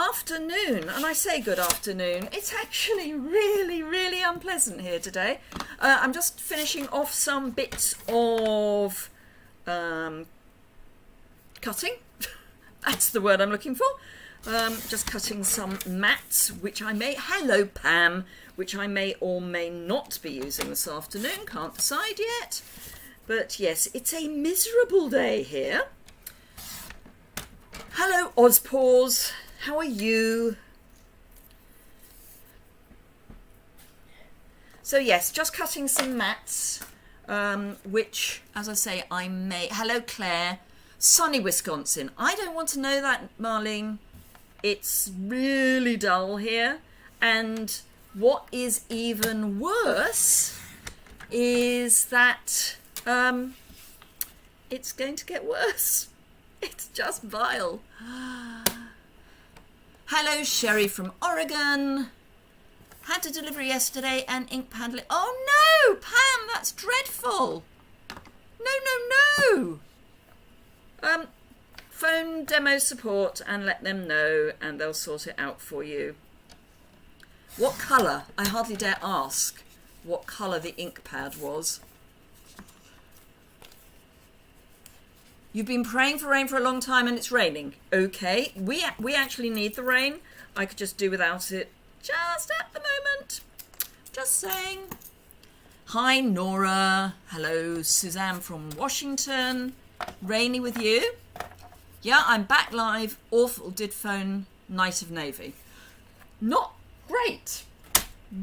afternoon, and I say good afternoon. It's actually really, really unpleasant here today. I'm just finishing off some bits of cutting. That's the word I'm looking for. Just cutting some mats, which I may... Hello, Pam. Which I may or may not be using this afternoon. Can't decide yet. But yes, it's a miserable day here. Hello, Ozpaws. How are you? So yes, just cutting some mats, which, as I say, I may... Hello, Claire. Sunny Wisconsin. I don't want to know that, Marlene. It's really dull here. And what is even worse is that it's going to get worse. It's just vile. Hello, Sherry from Oregon. Had a delivery yesterday and ink pad. Oh no, Pam, that's dreadful. No. Phone demo support and let them know and they'll sort it out for you. What colour? I hardly dare ask what colour the ink pad was. You've been praying for rain for a long time and it's raining. Okay, we actually need the rain. I could just do without it just at the moment. Just saying. Hi, Nora. Hello, Suzanne from Washington. Rainy with you? Yeah, I'm back live. Awful did phone Night of Navy. Not great.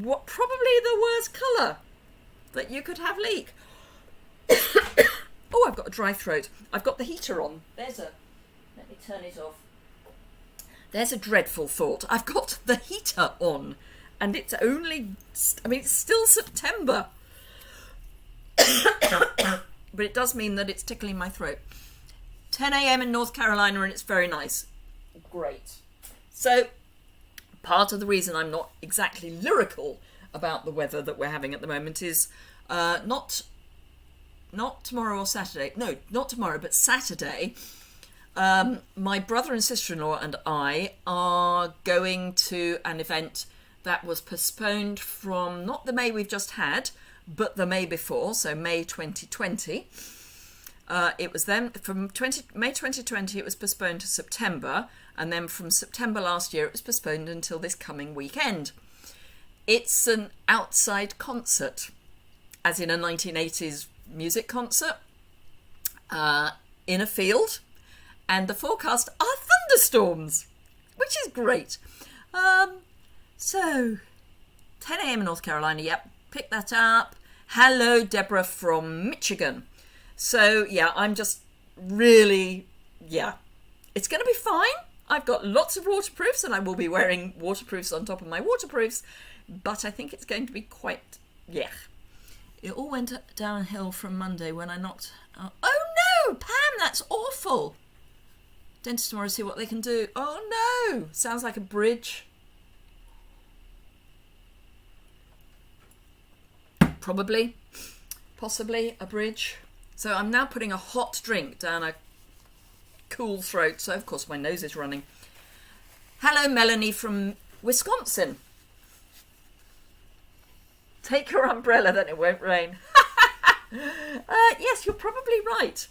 What? Probably the worst colour that you could have leak. Oh, I've got a dry throat. I've got the heater on. Let me turn it off. There's a dreadful thought. I've got the heater on and it's only, it's still September. But it does mean that it's tickling my throat. 10 a.m. in North Carolina and it's very nice. Great. So part of the reason I'm not exactly lyrical about the weather that we're having at the moment is not tomorrow or Saturday. No, not tomorrow, but Saturday. My brother and sister-in-law and I are going to an event that was postponed from not the May we've just had, but the May before, so May 2020. It was then from May 2020 it was postponed to September, and then from September last year it was postponed until this coming weekend. It's an outside concert, as in a 1980s music concert, in a field, and the forecast are thunderstorms, which is great. So 10 a.m. in North Carolina, yep, pick that up. Hello, Deborah from Michigan. So yeah, I'm just really, it's going to be fine. I've got lots of waterproofs and I will be wearing waterproofs on top of my waterproofs, but I think it's going to be quite, It all went downhill from Monday when I knocked out. Oh no, Pam, that's awful. Dentist tomorrow to see what they can do. Oh no, sounds like a bridge. Probably, possibly a bridge. So I'm now putting a hot drink down a cool throat. So of course my nose is running. Hello, Melanie from Wisconsin. Take your umbrella, then it won't rain. Yes, you're probably right.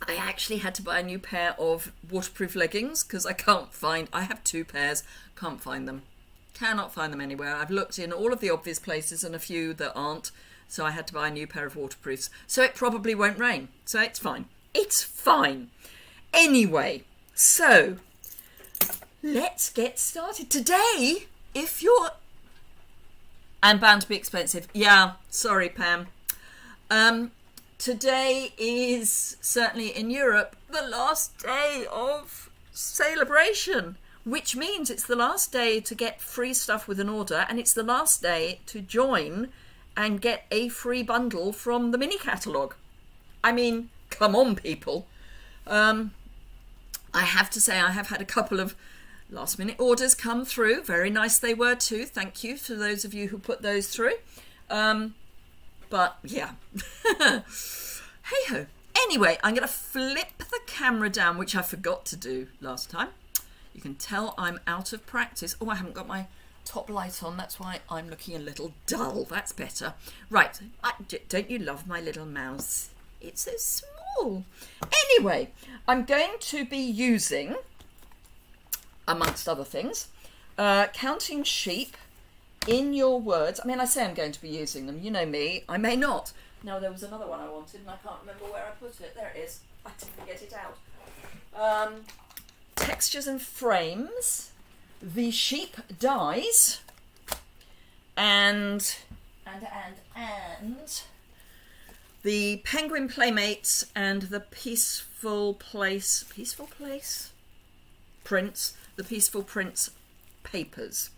I actually had to buy a new pair of waterproof leggings because I have 2 pairs, can't find them. Cannot find them anywhere. I've looked in all of the obvious places and a few that aren't, so I had to buy a new pair of waterproofs. So it probably won't rain, so it's fine. It's fine. Anyway, so let's get started. Today, if you're... And bound to be expensive. Yeah, sorry, Pam. Today is, certainly in Europe, the last day of Sale-a-Bration, which means it's the last day to get free stuff with an order, and it's the last day to join and get a free bundle from the mini catalogue. I mean, come on, people. I have to say I have had a couple of last minute orders come through. Very nice they were too. Thank you for those of you who put those through. But yeah. Hey ho. Anyway, I'm going to flip the camera down, which I forgot to do last time. You can tell I'm out of practice. Oh, I haven't got my top light on. That's why I'm looking a little dull. That's better. Right. Don't you love my little mouse? It's so small. Anyway, I'm going to be using, amongst other things, counting sheep in your words. I mean, I say I'm going to be using them. You know me. I may not. Now, there was another one I wanted and I can't remember where I put it. There it is. I didn't get it out. Textures and frames. The sheep dies. And the penguin playmates and the peaceful place prints, the peaceful prints papers.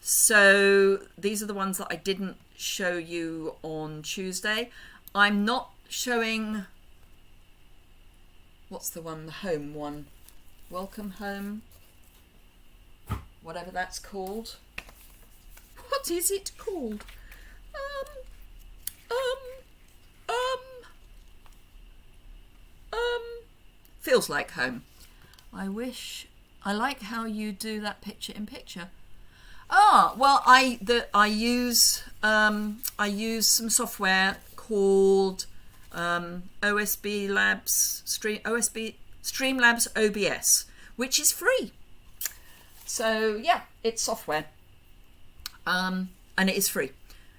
So these are the ones that I didn't show you on Tuesday. I'm not showing, what's the one, the home one, welcome home, whatever that's called. What is it called? Feels like home. I like how you do that picture in picture. Ah, well, I use some software called OSB Labs Streamlabs OBS, which is free. So yeah, it's software, and it is free.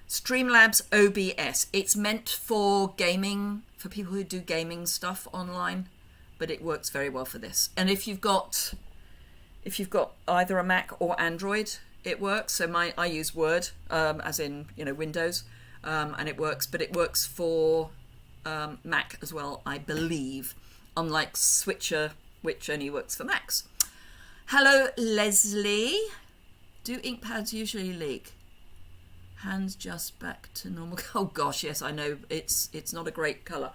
Streamlabs OBS. It's meant for gaming, for people who do gaming stuff online, but it works very well for this. And if you've got either a Mac or Android, it works. So I use Word, as in, you know, Windows, and it works. But it works for Mac as well, I believe, unlike Switcher, which only works for Macs. Hello, Leslie. Do ink pads usually leak? Hands just back to normal. Oh gosh, yes, I know it's not a great colour.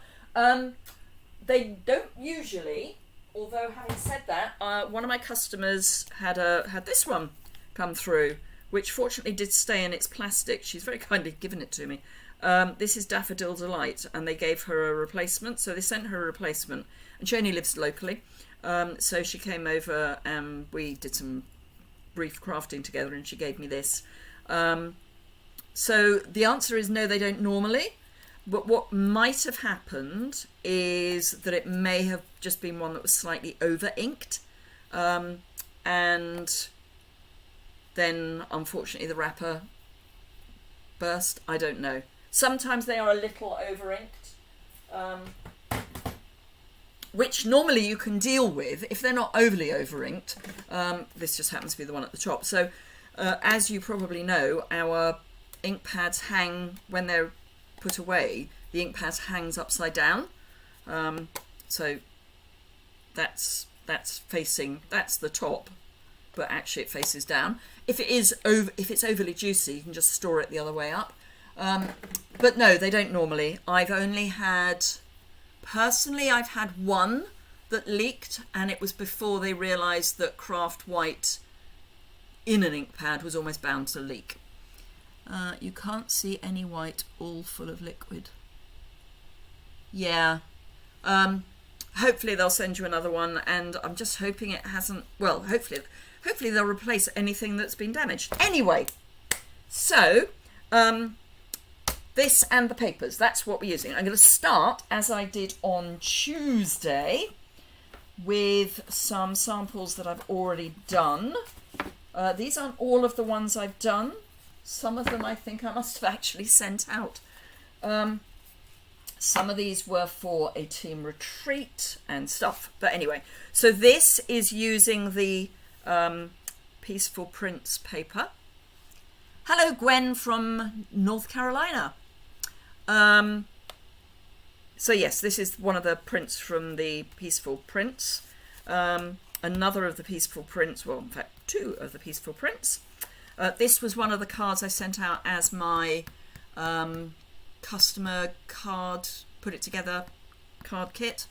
They don't usually. Although, having said that, one of my customers had this one come through, which fortunately did stay in its plastic. She's very kindly given it to me. This is Daffodil Delight, and they gave her a replacement. So they sent her a replacement, and she only lives locally. So she came over and we did some brief crafting together, and she gave me this. So the answer is no, they don't normally. But what might have happened is that it may have just been one that was slightly over-inked. And then, unfortunately, the wrapper burst. I don't know. Sometimes they are a little over-inked, which normally you can deal with if they're not overly over-inked. This just happens to be the one at the top. So, as you probably know, our ink pads hang, when they're put away, the ink pad hangs upside down. So that's the top, but actually it faces down. If it's overly juicy, you can just store it the other way up. But no, they don't normally. I've had one that leaked, and it was before they realised that craft white in an ink pad was almost bound to leak. You can't see any white, all full of liquid. Yeah. Hopefully they'll send you another one, and I'm just hoping it hasn't. Well, hopefully they'll replace anything that's been damaged. Anyway, so this and the papers, that's what we're using. I'm going to start, as I did on Tuesday, with some samples that I've already done. These aren't all of the ones I've done. Some of them I think I must have actually sent out. Some of these were for a team retreat and stuff. But anyway, so this is using the Peaceful Prints paper. Hello, Gwen from North Carolina. So yes, this is one of the prints from the Peaceful Prints. Another of the Peaceful Prints, well, in fact, two of the Peaceful Prints. This was one of the cards I sent out as my customer card, put it together card kit.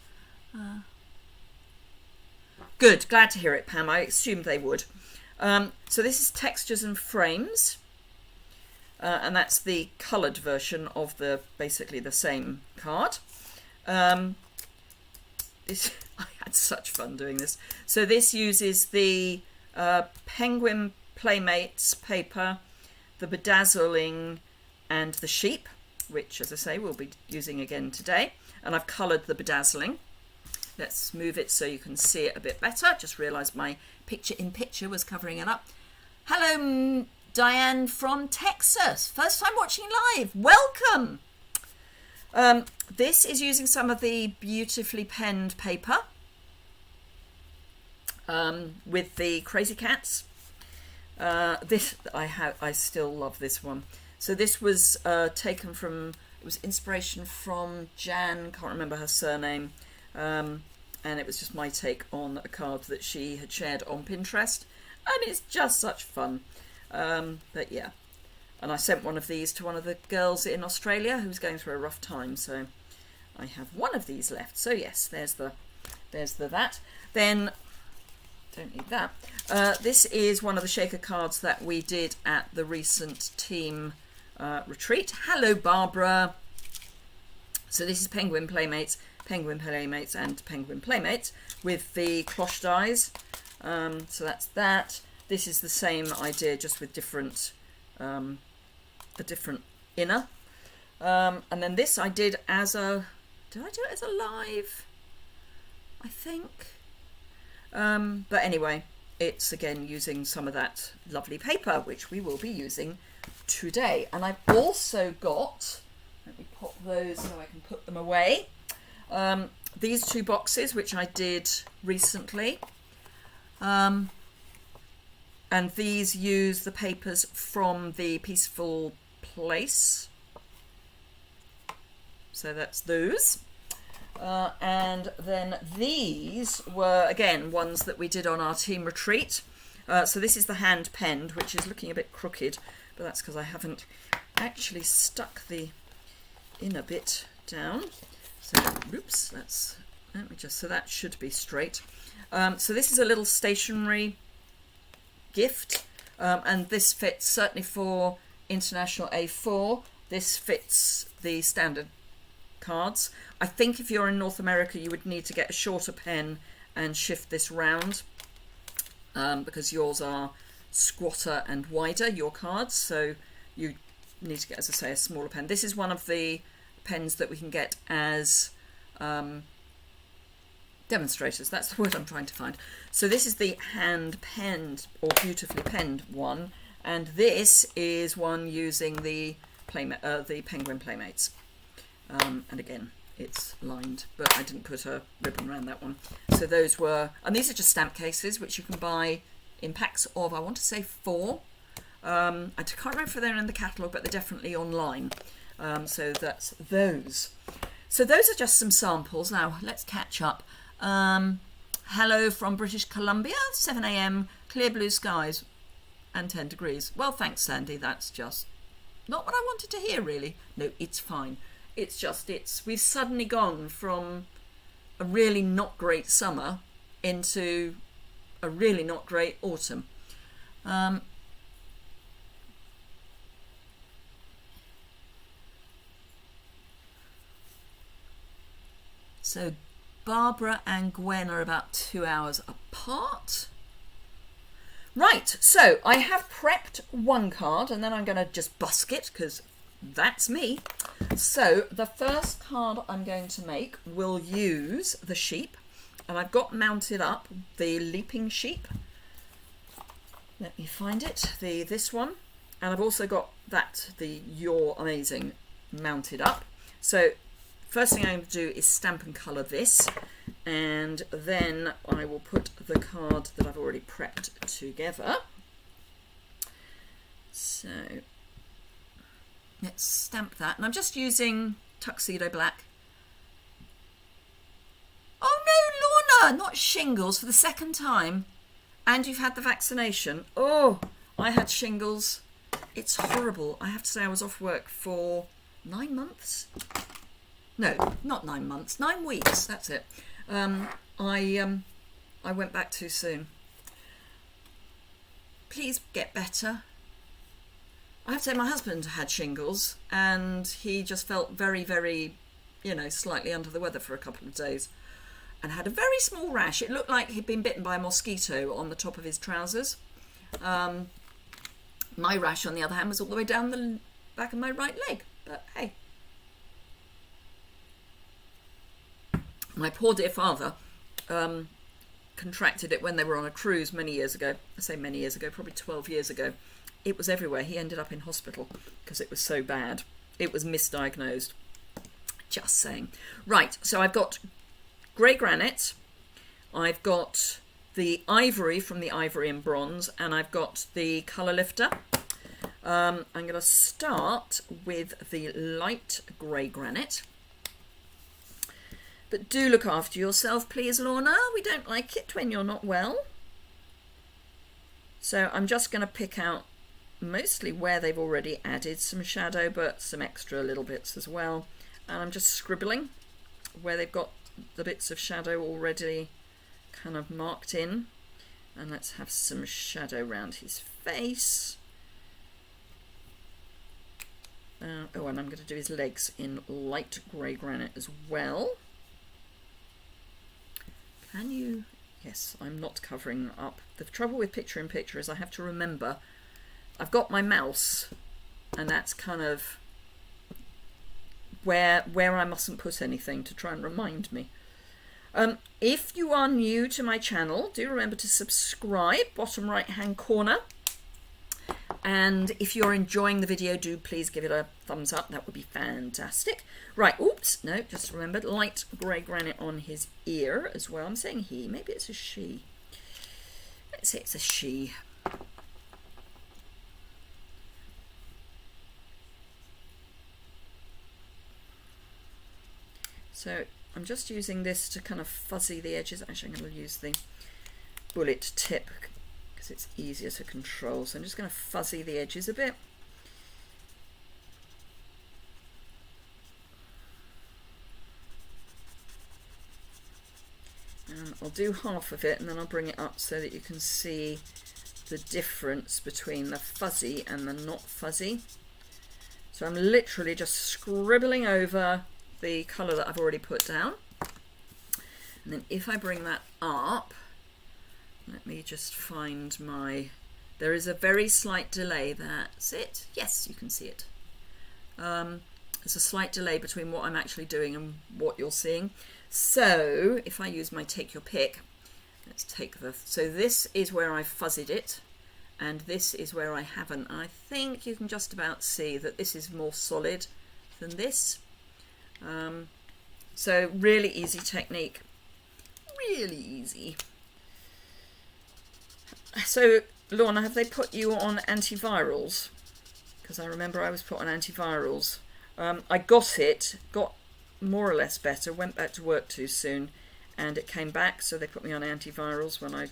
Good, glad to hear it, Pam. I assumed they would. So this is Textures and Frames, and that's the coloured version of basically the same card. I had such fun doing this. So this uses the Penguin Playmates paper, the bedazzling and the sheep, which, as I say, we'll be using again today. And I've coloured the bedazzling. Let's move it so you can see it a bit better. Just realised my picture-in-picture was covering it up. Hello, Diane from Texas. First time watching live. Welcome. This is using some of the beautifully penned paper with the Crazy Cats. I still love this one. So this was taken from, it was inspiration from Jan, can't remember her surname, and it was just my take on a card that she had shared on Pinterest, and it's just such fun. But yeah, and I sent one of these to one of the girls in Australia who was going through a rough time, so I have one of these left. So yes, there's the that. Then don't need that. This is one of the shaker cards that we did at the recent team retreat. Hello, Barbara. So this is Penguin Playmates, and Penguin Playmates with the cloche dies. So that's that. This is the same idea, just with different, a different inner. And then this I did as a, did I do it as a live? I think. But anyway, it's again using some of that lovely paper, which we will be using today. And I've also got, let me pop those so I can put them away, these two boxes which I did recently, and these use the papers from the Peaceful Place, so that's those. And then these were again ones that we did on our team retreat. So this is the hand penned, which is looking a bit crooked, but that's because I haven't actually stuck the inner bit down. So oops, let me just, so that should be straight. So this is a little stationery gift, and this fits certainly for International A4. This fits the standard cards. I think if you're in North America you would need to get a shorter pen and shift this round, because yours are squatter and wider, your cards, so you need to get, as I say, a smaller pen. This is one of the pens that we can get as demonstrators, that's the word I'm trying to find. So this is the hand penned or beautifully penned one, and this is one using the Penguin Playmates. And again, it's lined, but I didn't put a ribbon around that one. So those were, and these are just stamp cases, which you can buy in packs of, I want to say 4. I can't remember if they're in the catalogue, but they're definitely online. So that's those. So those are just some samples. Now let's catch up. Hello from British Columbia, 7 AM, clear blue skies and 10 degrees. Well, thanks, Sandy. That's just not what I wanted to hear, really. No, it's fine. It's just, we've suddenly gone from a really not great summer into a really not great autumn. So Barbara and Gwen are about 2 hours apart. Right, so I have prepped one card and then I'm going to just busk it because that's me. So the first card I'm going to make will use the sheep, and I've got mounted up the leaping sheep. Let me find it, this one, and I've also got the You're Amazing mounted up. So first thing I'm going to do is stamp and colour this, and then I will put the card that I've already prepped together. So let's stamp that, and I'm just using Tuxedo Black. Oh no, Lorna, not shingles for the second time. And you've had the vaccination. Oh, I had shingles. It's horrible. I have to say I was off work for 9 months. No, not 9 months, 9 weeks, that's it. I went back too soon. Please get better. I have to say my husband had shingles and he just felt very, very, slightly under the weather for a couple of days. and had a very small rash. It looked like he'd been bitten by a mosquito on the top of his trousers. My rash, on the other hand, was all the way down the back of my right leg. But hey. My poor dear father contracted it when they were on a cruise many years ago. I say many years ago, probably 12 years ago. It was everywhere. He ended up in hospital because it was so bad. It was misdiagnosed. Just saying. Right, so I've got grey granite. I've got the ivory from the ivory and bronze, and I've got the colour lifter. I'm going to start with the light grey granite. But do look after yourself, please, Lorna. We don't like it when you're not well. So I'm just going to pick out mostly where they've already added some shadow, but some extra little bits as well. And I'm just scribbling where they've got the bits of shadow already kind of marked in. And let's have some shadow around his face. Oh, and I'm going to do his legs in light grey granite as well. Can you? Yes, I'm not covering up. The trouble with picture in picture is I have to remember I've got my mouse, and that's kind of where I mustn't put anything to try and remind me. If you are new to my channel, do remember to subscribe, bottom right hand corner. And if you're enjoying the video, do please give it a thumbs up. That would be fantastic. Right, oops, no, just remembered, light grey granite on his ear as well. I'm saying he, maybe it's a she. Let's say it's a she. So I'm just using this to kind of fuzzy the edges. Actually, I'm going to use the bullet tip because it's easier to control. So I'm just going to fuzzy the edges a bit. And I'll do half of it and then I'll bring it up so that you can see the difference between the fuzzy and the not fuzzy. So I'm literally just scribbling over the colour that I've already put down. And then if I bring that up, let me just find my, there is a very slight delay. That's it. Yes, you can see it. There's a slight delay between what I'm actually doing and what you're seeing. So if I use my take your pick, let's take the, so this is where I've fuzzied it and this is where I haven't. I think you can just about see that this is more solid than this. So really easy technique, really easy. So Lorna, have they put you on antivirals? Because I remember I was put on antivirals. I got more or less better, went back to work too soon and it came back, so they put me on antivirals when I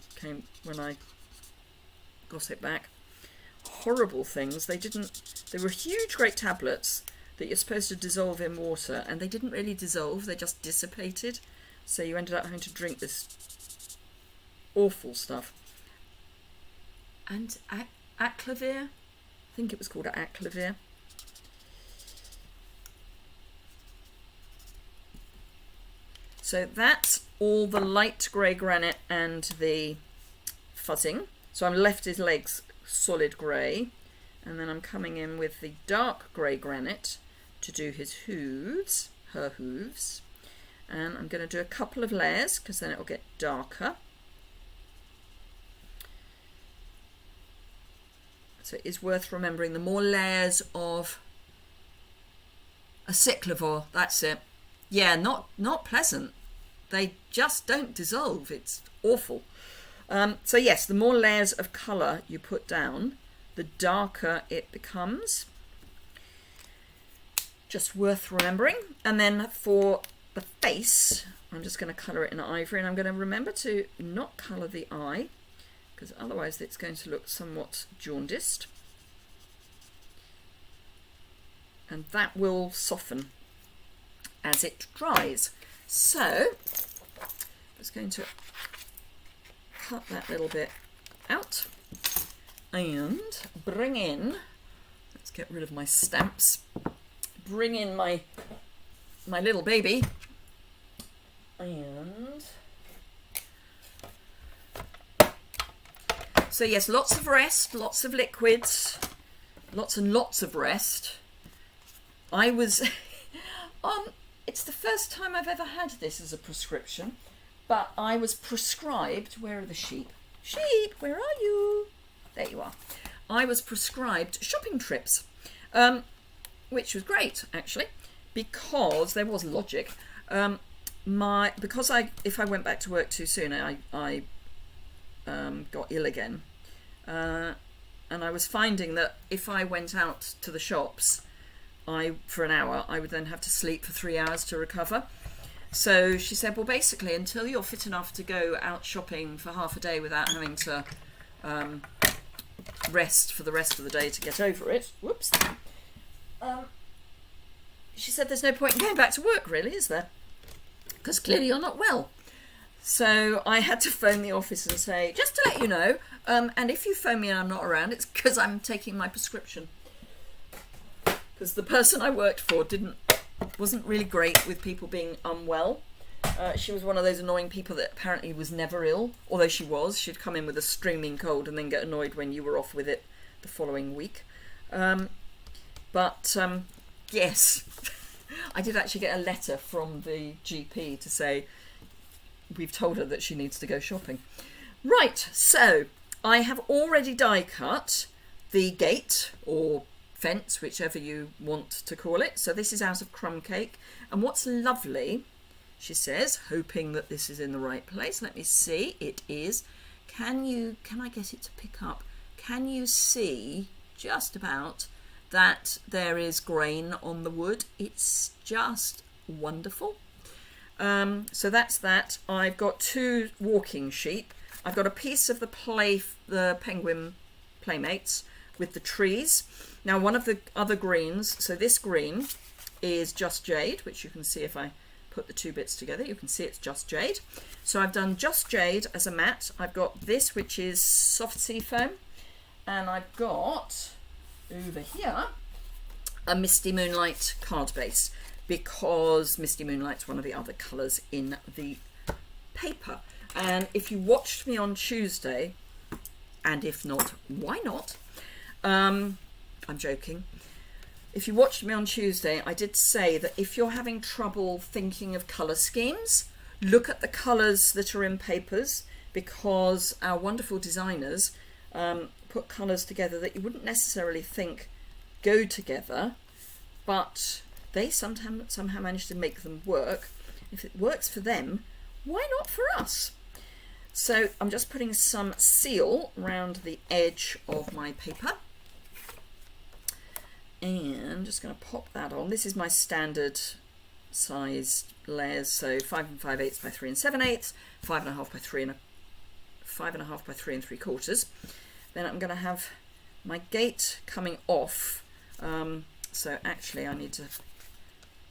got it back. Horrible things. They were huge great tablets that you're supposed to dissolve in water, and they didn't really dissolve, they just dissipated, so you ended up having to drink this awful stuff. And Aclavir, I think it was called Aclavir. So that's all the light grey granite and the fuzzing. So I'm left his legs solid grey, and then I'm coming in with the dark grey granite to do his hooves, her hooves. And I'm going to do a couple of layers because then it will get darker. So it is worth remembering, the more layers of a cyclavore, that's it. Yeah, not pleasant. They just don't dissolve. It's awful. So yes, the more layers of colour you put down, the darker it becomes. Just worth remembering. And then for the face, I'm just going to colour it in ivory, and I'm going to remember to not colour the eye because otherwise it's going to look somewhat jaundiced. And that will soften as it dries. So I'm just going to cut that little bit out and bring in, let's get rid of my stamps, bring in my little baby and So yes, lots of rest, lots of liquids, lots and lots of rest. I was, it's the first time I've ever had this as a prescription, but I was prescribed, where are the sheep? Sheep, where are you? There you are. I was prescribed shopping trips, which was great actually, because there was logic. If I went back to work too soon, I got ill again, and I was finding that if I went out to the shops for an hour, I would then have to sleep for 3 hours to recover. So she said, well, basically, until you're fit enough to go out shopping for half a day without having to rest for the rest of the day to get over it, whoops, she said there's no point in going back to work, really, is there? Because clearly you're not well. So I had to phone the office and say, just to let you know, and if you phone me and I'm not around, it's because I'm taking my prescription. Because the person I worked for wasn't really great with people being unwell. She was one of those annoying people that apparently was never ill, although she was. She'd come in with a streaming cold and then get annoyed when you were off with it the following week. Yes, I did actually get a letter from the GP to say we've told her that she needs to go shopping. Right, so I have already die cut the gate or fence, whichever you want to call it. So this is out of crumb cake. And what's lovely, she says, hoping that this is in the right place. Let me see, it is. Can I get it to pick up? Can you see just about that there is grain on the wood? It's just wonderful. So that's that. I've got 2 walking sheep. I've got a piece of the penguin playmates with the trees. Now one of the other greens, so this green is Just Jade, which you can see if I put the 2 bits together, you can see it's Just Jade. So I've done Just Jade as a mat. I've got this, which is soft sea foam, and I've got over here a Misty Moonlight card base, because Misty Moonlight's one of the other colours in the paper. And if you watched me on Tuesday, and if not, why not? I'm joking. If you watched me on Tuesday, I did say that if you're having trouble thinking of colour schemes, look at the colours that are in papers, because our wonderful designers put colours together that you wouldn't necessarily think go together, but they somehow manage to make them work. If it works for them, why not for us? So I'm just putting some seal around the edge of my paper, and I'm just going to pop that on. This is my standard size layers, so 5 5/8 by 3 7/8, 5.5 by 3 and 5.5 by 3 3/4. Then I'm going to have my gate coming off. So actually I need to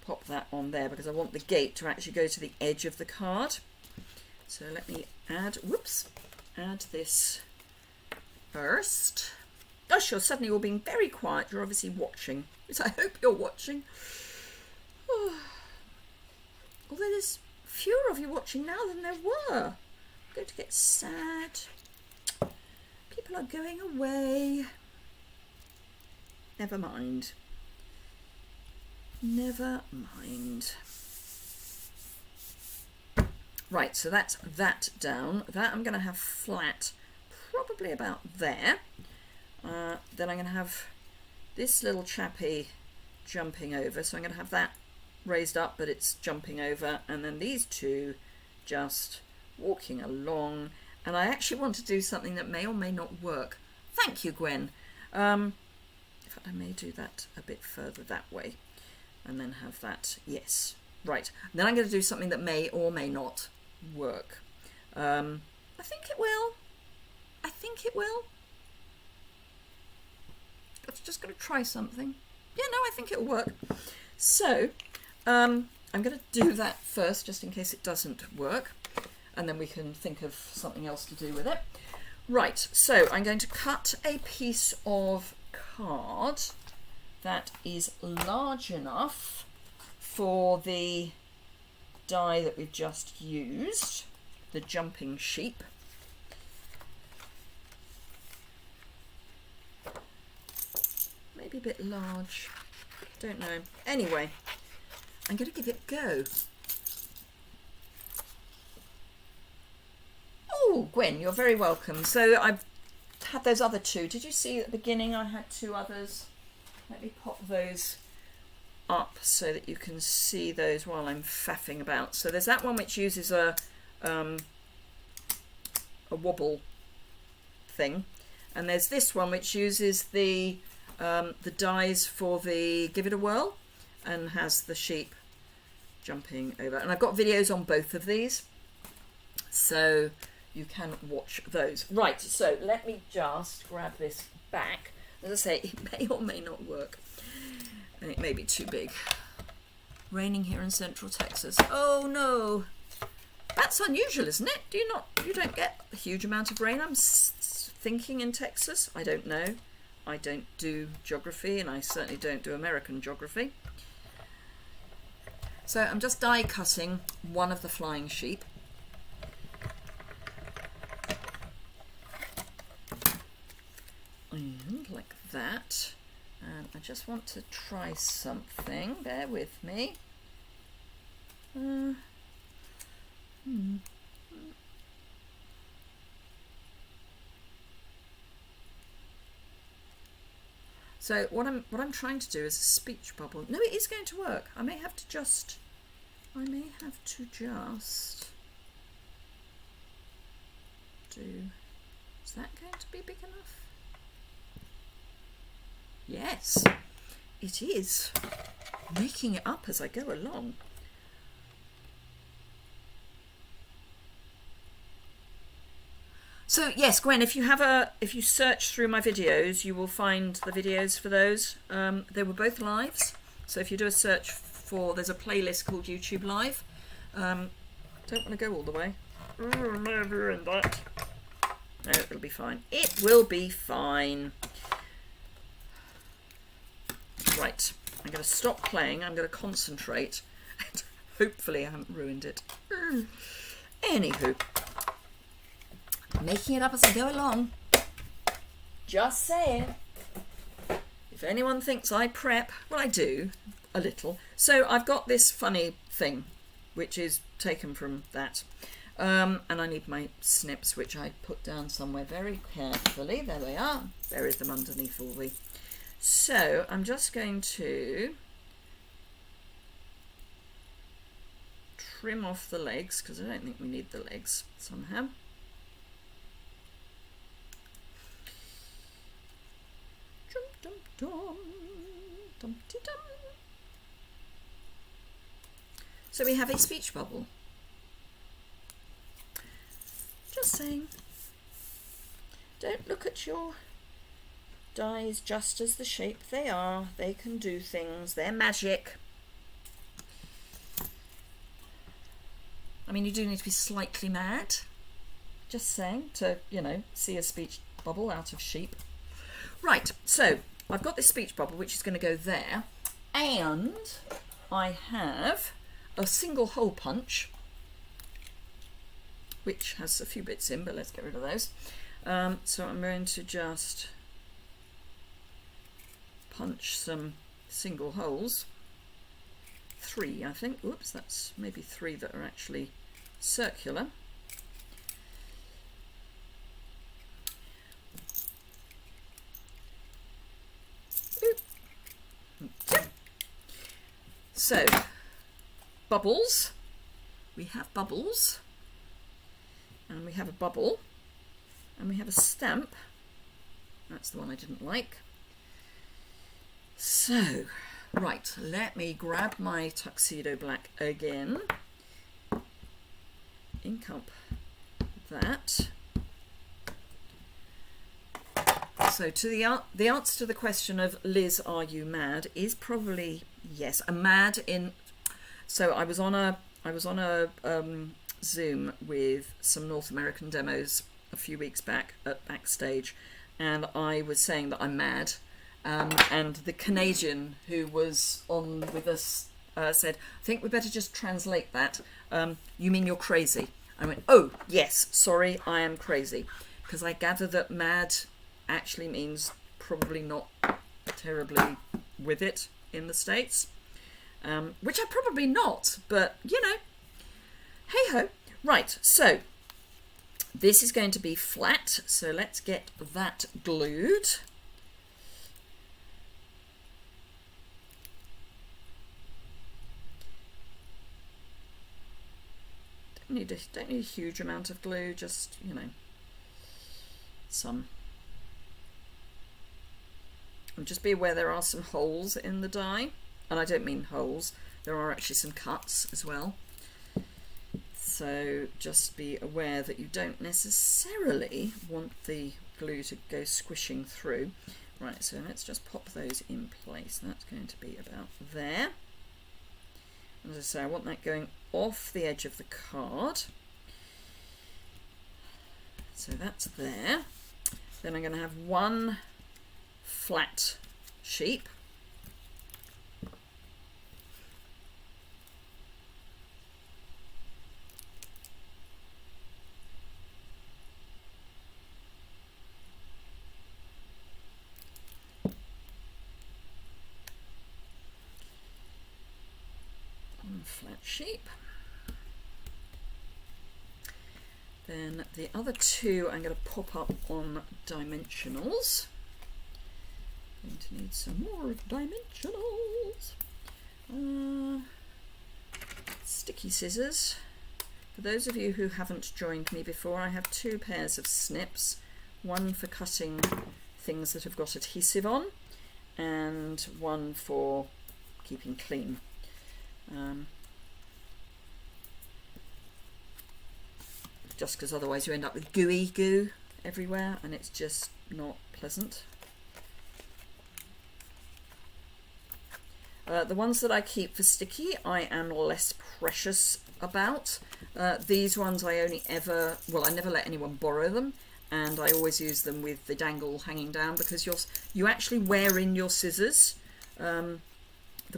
pop that on there because I want the gate to actually go to the edge of the card. So let me add this first. Gosh, you're suddenly all being very quiet. You're obviously watching, which I hope you're watching. Although there's fewer of you watching now than there were. I'm going to get sad. People are going away. Never mind. Never mind. Right, so that's that down. That I'm going to have flat, probably about there. Then I'm going to have this little chappy jumping over. So I'm going to have that raised up, but it's jumping over. And then these 2 just walking along. And I actually want to do something that may or may not work. Thank you, Gwen. In fact, I may do that a bit further that way. And then have that, yes. Right, and then I'm going to do something that may or may not work. I think it will. I think it will. I'm just going to try something. Yeah, no, I think it'll work. So, I'm going to do that first, just in case it doesn't work. And then we can think of something else to do with it. Right, so I'm going to cut a piece of card that is large enough for the die that we've just used, the jumping sheep. maybe a bit large. Don't know. Anyway, I'm going to give it a go. Oh, Gwen, you're very welcome. So I've had those other two. Did you see at the beginning I had two others? Let me pop those up so that you can see those while I'm faffing about. So there's that one which uses a wobble thing, and there's this one which uses the dies for the give it a whirl and has the sheep jumping over. And I've got videos on both of these, so you can watch those. Right, so let me just grab this back. As I say, it may or may not work, and it may be too big. Raining here in central Texas. Oh no, that's unusual, isn't it? You don't get a huge amount of rain. I'm thinking in Texas. I don't know. I don't do geography, and I certainly don't do American geography. So I'm just die cutting one of the flying sheep. And like that. And I just want to try something. Bear with me. So what I'm trying to do is a speech bubble. No, it is going to work. I may have to just do. Is that going to be big enough? Yes, it is. Making it up as I go along. So yes, Gwen, if you search through my videos, you will find the videos for those. They were both lives. So if you do a search for, there's a playlist called YouTube Live. Don't want to go all the way. I may have ruined that. No, it'll be fine. It will be fine. Right, I'm going to stop playing. I'm going to concentrate. And hopefully I haven't ruined it. Anywho. Making it up as I go along. Just saying. If anyone thinks I prep, well, I do a little. So I've got this funny thing, which is taken from that. And I need my snips, which I put down somewhere very carefully. There they are. Buried them underneath all the... So I'm just going to trim off the legs, because I don't think we need the legs somehow. Dum, dum, dum, dum, dum. So we have a speech bubble. Just saying, don't look at your dies just as the shape they are. They can do things. They're magic. I mean, you do need to be slightly mad. Just saying, to, you know, see a speech bubble out of sheep. Right, so I've got this speech bubble which is going to go there, and I have a single hole punch which has a few bits in, but let's get rid of those. So I'm going to just punch some single holes. 3, I think. Oops, that's maybe 3 that are actually circular. So, bubbles. We have bubbles. And we have a bubble. And we have a stamp. That's the one I didn't like. So, right, let me grab my tuxedo black again. Ink up that. So to the answer to the question of Liz, are you mad, is probably yes. I'm mad in. So I was on a Zoom with some North American demos a few weeks back at Backstage, and I was saying that I'm mad, and the Canadian who was on with us said, I think we better just translate that. You mean you're crazy? I went, oh yes, sorry, I am crazy, because I gather that mad actually means probably not terribly with it in the States, which I'm probably not, but you know, hey ho. Right, so this is going to be flat, so let's get that glued. Don't need a huge amount of glue, just, you know, some. And just be aware there are some holes in the die, and I don't mean holes, there are actually some cuts as well. So just be aware that you don't necessarily want the glue to go squishing through. Right, so let's just pop those in place. That's going to be about there. As I say, I want that going off the edge of the card. So that's there. Then I'm going to have one flat sheep. Flat sheep. Then the other two I'm going to pop up on dimensionals. Going to need some more dimensionals. Sticky scissors. For those of you who haven't joined me before, I have two pairs of snips, one for cutting things that have got adhesive on and one for keeping clean. Just because otherwise you end up with gooey goo everywhere and it's just not pleasant. The ones that I keep for sticky I am less precious about. These ones I only ever, well, I never let anyone borrow them, and I always use them with the dangle hanging down because you actually wear in your scissors. The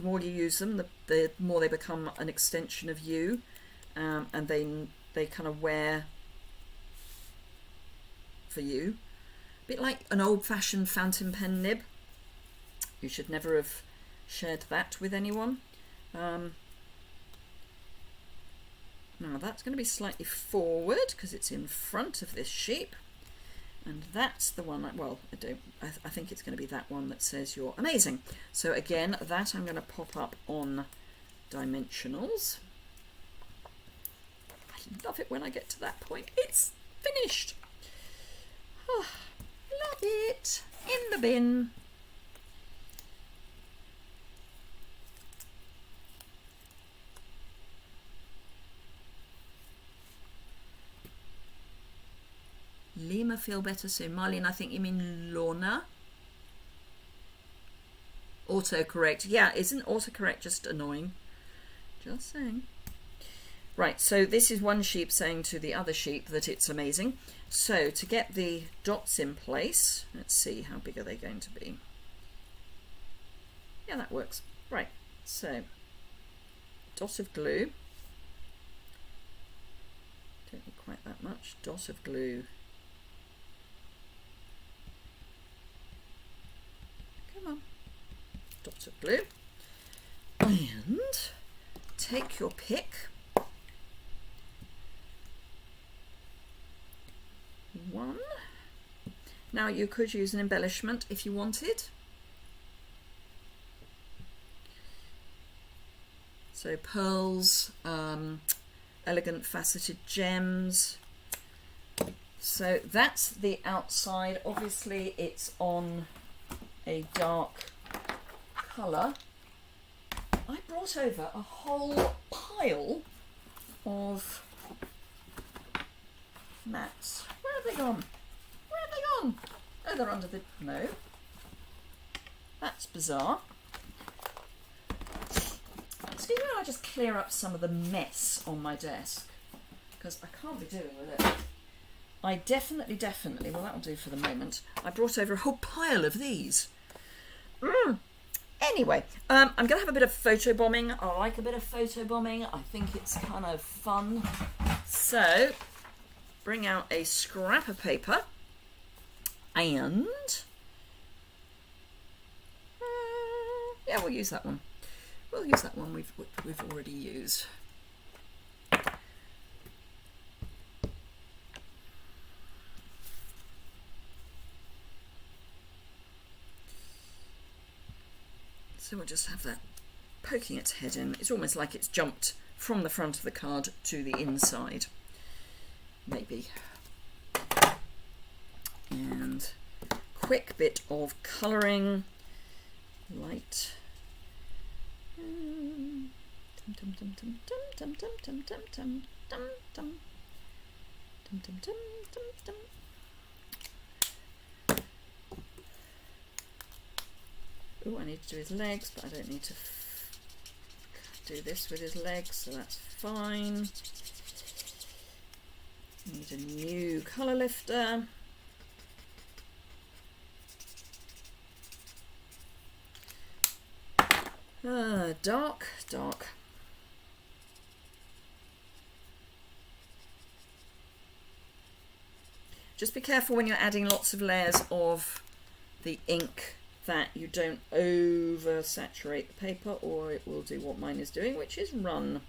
more you use them, the more they become an extension of you, and they kind of wear for you. A bit like an old-fashioned fountain pen nib. You should never have shared that with anyone. Now that's going to be slightly forward because it's in front of this sheep, and that's the one I think it's going to be that one that says you're amazing. So again, that I'm going to pop up on dimensionals. I love it when I get to that point. It's finished. Oh, love it. In the bin. Lima feel better soon. Marlene, I think you mean Lorna. Autocorrect. Yeah, isn't autocorrect just annoying? Just saying. Right, so this is one sheep saying to the other sheep that it's amazing. So to get the dots in place, let's see, how big are they going to be? Yeah, that works. Right, so dot of glue. Don't need quite that much. Dot of glue. Come on. Dot of glue. And take your pick. One. Now you could use an embellishment if you wanted. So pearls, elegant faceted gems. So that's the outside. Obviously it's on a dark colour. I brought over a whole pile of mats. Where have they gone? Where have they gone? Oh, they're under the... No. That's bizarre. Excuse me, I just clear up some of the mess on my desk, because I can't be doing with it. I definitely, well, that'll do for the moment. I brought over a whole pile of these. Anyway, I'm going to have a bit of photo bombing. I like a bit of photo bombing. I think it's kind of fun. So, bring out a scrap of paper and... Yeah, we'll use that one. We'll use that one we've already used. So we'll just have that poking its head in. It's almost like it's jumped from the front of the card to the inside, maybe. And quick bit of colouring, light. Oh, I need to do his legs, but I don't need to do this with his legs, so that's fine. Need a new colour lifter. Dark, dark. Just be careful when you're adding lots of layers of the ink that you don't over saturate the paper, or it will do what mine is doing, which is run.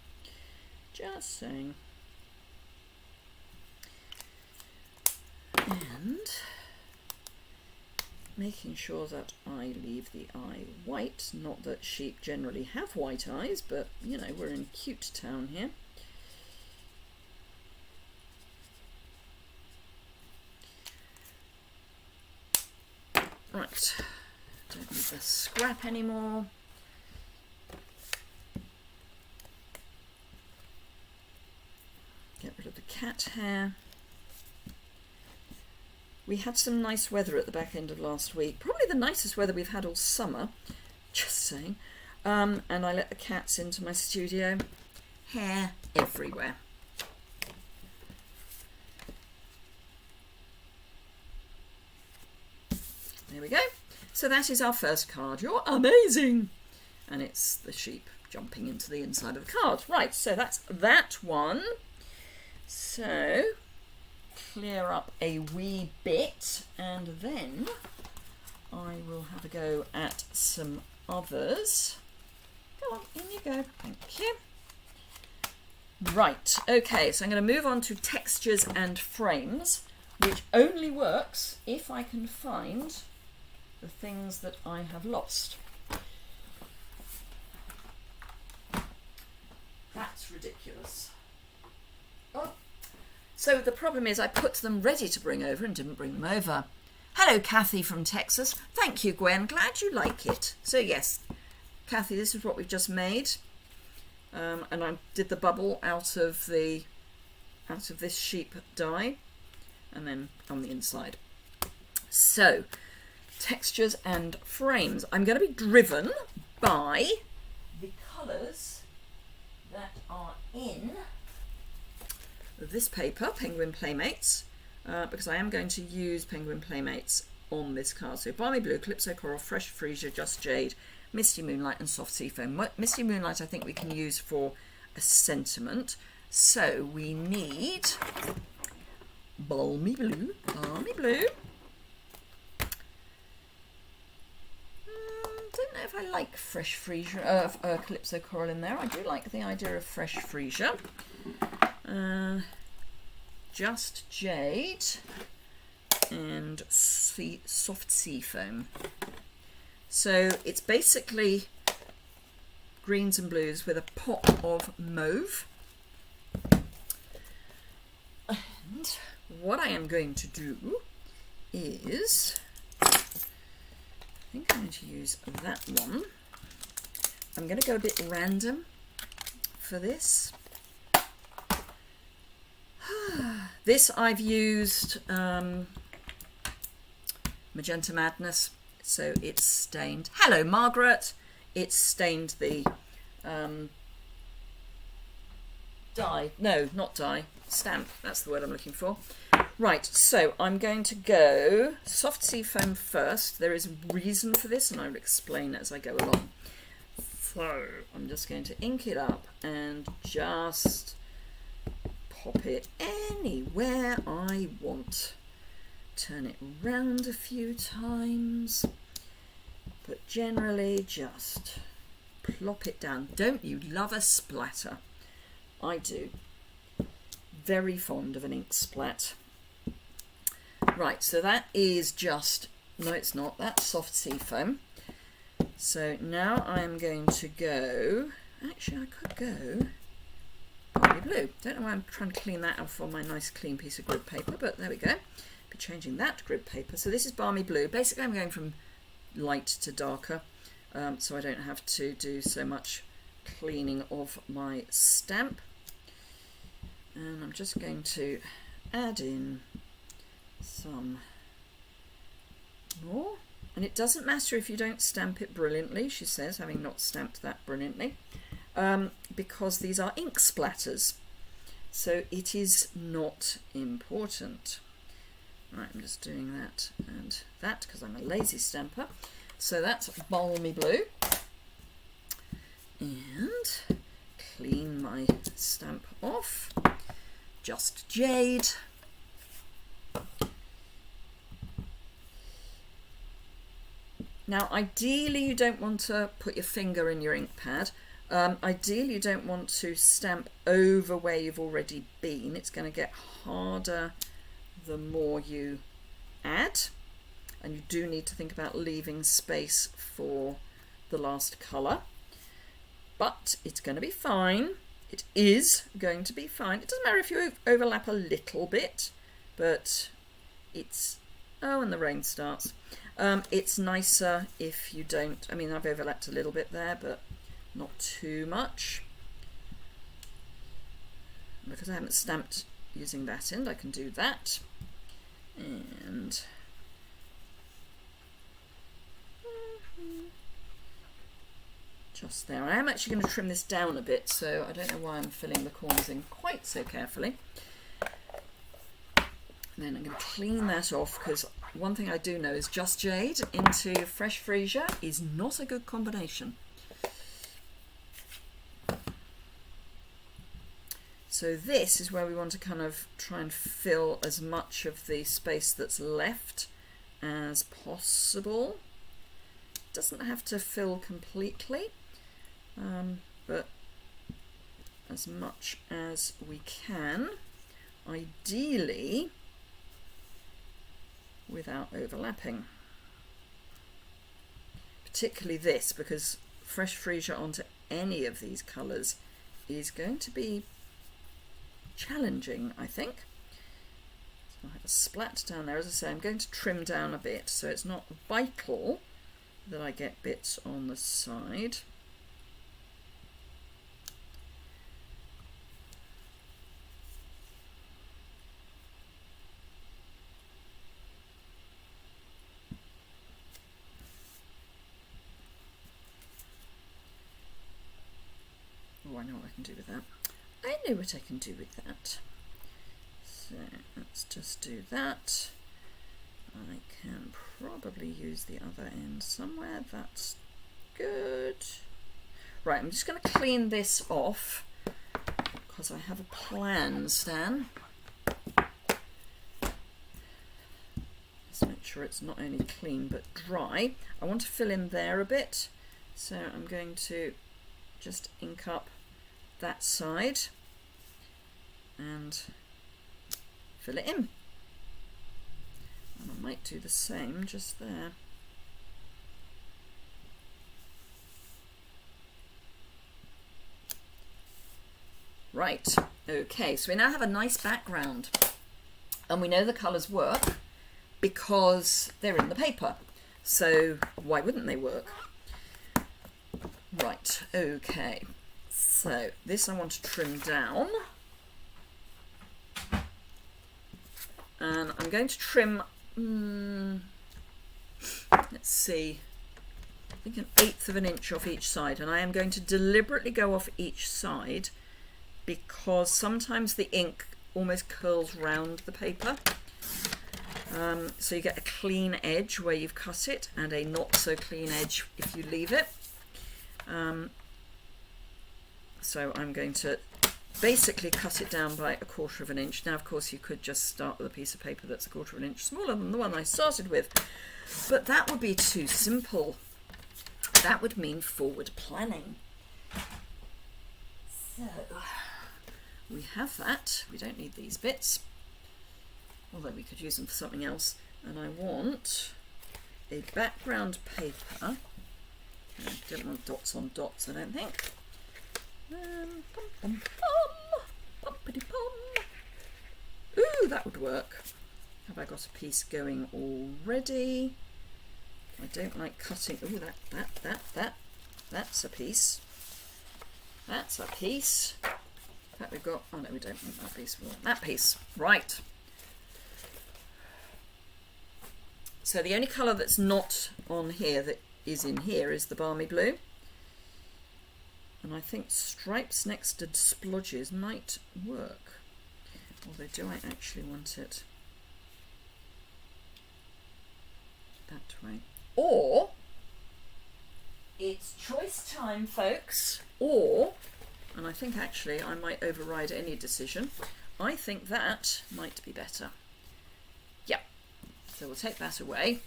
Just saying. And making sure that I leave the eye white. Not that sheep generally have white eyes, but you know, we're in cute town here. Right, don't need the scrap anymore. Get rid of the cat hair. We had some nice weather at the back end of last week, probably the nicest weather we've had all summer, just saying. And I let the cats into my studio. Hair everywhere. There we go. So that is our first card. You're amazing! And it's the sheep jumping into the inside of the card. Right, so that's that one. So clear up a wee bit, and then I will have a go at some others. Go on, in you go. Thank you. Right, okay, so I'm going to move on to textures and frames, which only works if I can find the things that I have lost. That's ridiculous. Oh. So the problem is I put them ready to bring over and didn't bring them over. Hello, Kathy from Texas. Thank you, Gwen. Glad you like it. So yes, Kathy, this is what we've just made. And I did the bubble out of this sheep dye, and then on the inside. So, textures and frames. I'm going to be driven by the colours that are in this paper, Penguin Playmates, because I am going to use Penguin Playmates on this card. So Balmy Blue, Calypso Coral, Fresh Freesia, Just Jade, Misty Moonlight and Soft Seafoam. Misty Moonlight I think we can use for a sentiment. So we need Balmy Blue, Balmy Blue. Don't know if I like Fresh Freesia, Calypso Coral in there. I do like the idea of Fresh Freesia. Just Jade and Soft Seafoam. So it's basically greens and blues with a pop of mauve. And what I am going to do is, I think I'm going to use that one. I'm going to go a bit random for this. This I've used Magenta Madness, so it's stained. Hello, Margaret. It's stained the dye. No, not dye. Stamp. That's the word I'm looking for. Right, so I'm going to go Soft Seafoam first. There is a reason for this, and I will explain as I go along. So I'm just going to ink it up and just pop it anywhere I want. Turn it round a few times. but generally just plop it down. Don't you love a splatter? I do. Very fond of an ink splat. Right, so that is just, no it's not, that's soft sea foam. So now I'm going to go, actually I could go Barmy Blue. Don't know why I'm trying to clean that off on my nice clean piece of grid paper, but there we go. Be changing that to grid paper. So this is Barmy Blue. Basically I'm going from light to darker, so I don't have to do so much cleaning of my stamp. And I'm just going to add in some more. And it doesn't matter if you don't stamp it brilliantly, she says, having not stamped that brilliantly, because these are ink splatters. So it is not important. Right, I'm just doing that and that because I'm a lazy stamper. So that's Balmy Blue. And clean my stamp off. Just Jade. Now ideally you don't want to put your finger in your ink pad. Ideally you don't want to stamp over where you've already been. It's going to get harder the more you add, and you do need to think about leaving space for the last colour. But it's going to be fine. It is going to be fine. It doesn't matter if you overlap a little bit, but it's, oh, and the rain starts. It's nicer if you don't, I mean I've overlapped a little bit there, but not too much. Because I haven't stamped using that end, I can do that. And just there. I am actually going to trim this down a bit, so I don't know why I'm filling the corners in quite so carefully. And then I'm going to clean that off, because one thing I do know is Just Jade into Fresh Freesia is not a good combination. So this is where we want to kind of try and fill as much of the space that's left as possible. Doesn't have to fill completely, but as much as we can, ideally without overlapping. Particularly this, because Fresh Freesia onto any of these colours is going to be challenging, I think. So I have a splat down there. As I say, I'm going to trim down a bit, so it's not vital that I get bits on the side. Oh, I know what I can do with that. I know what I can do with that. So let's just do that. I can probably use the other end somewhere. That's good. Right, I'm just going to clean this off because I have a plan, Stan. Let's make sure it's not only clean but dry. I want to fill in there a bit, so I'm going to just ink up that side and fill it in. And I might do the same just there. Right, okay, so we now have a nice background and we know the colours work because they're in the paper. So why wouldn't they work? Right, okay. So this I want to trim down, and I'm going to trim, let's see, I think 1/8 of an inch off each side, and I am going to deliberately go off each side because sometimes the ink almost curls round the paper. So you get a clean edge where you've cut it and a not so clean edge if you leave it. So I'm going to basically cut it down by 1/4 of an inch. Now, of course, you could just start with a piece of paper that's 1/4 of an inch smaller than the one I started with, but that would be too simple. that would mean forward planning. So we have that. We don't need these bits, although we could use them for something else. And I want a background paper. I don't want dots on dots, I don't think. Ooh, that would work. Have I got a piece going already? I don't like cutting. Ooh, that's a piece. That's a piece. That we've got. Oh no, we don't want that piece. We want that piece. Right. So the only colour that's not on here that is in here is the balmy blue. And I think stripes next to splodges might work. Although, do I actually want it that way? Or, it's choice time, folks. Or, and I think actually I might override any decision, I think that might be better. Yeah, so we'll take that away.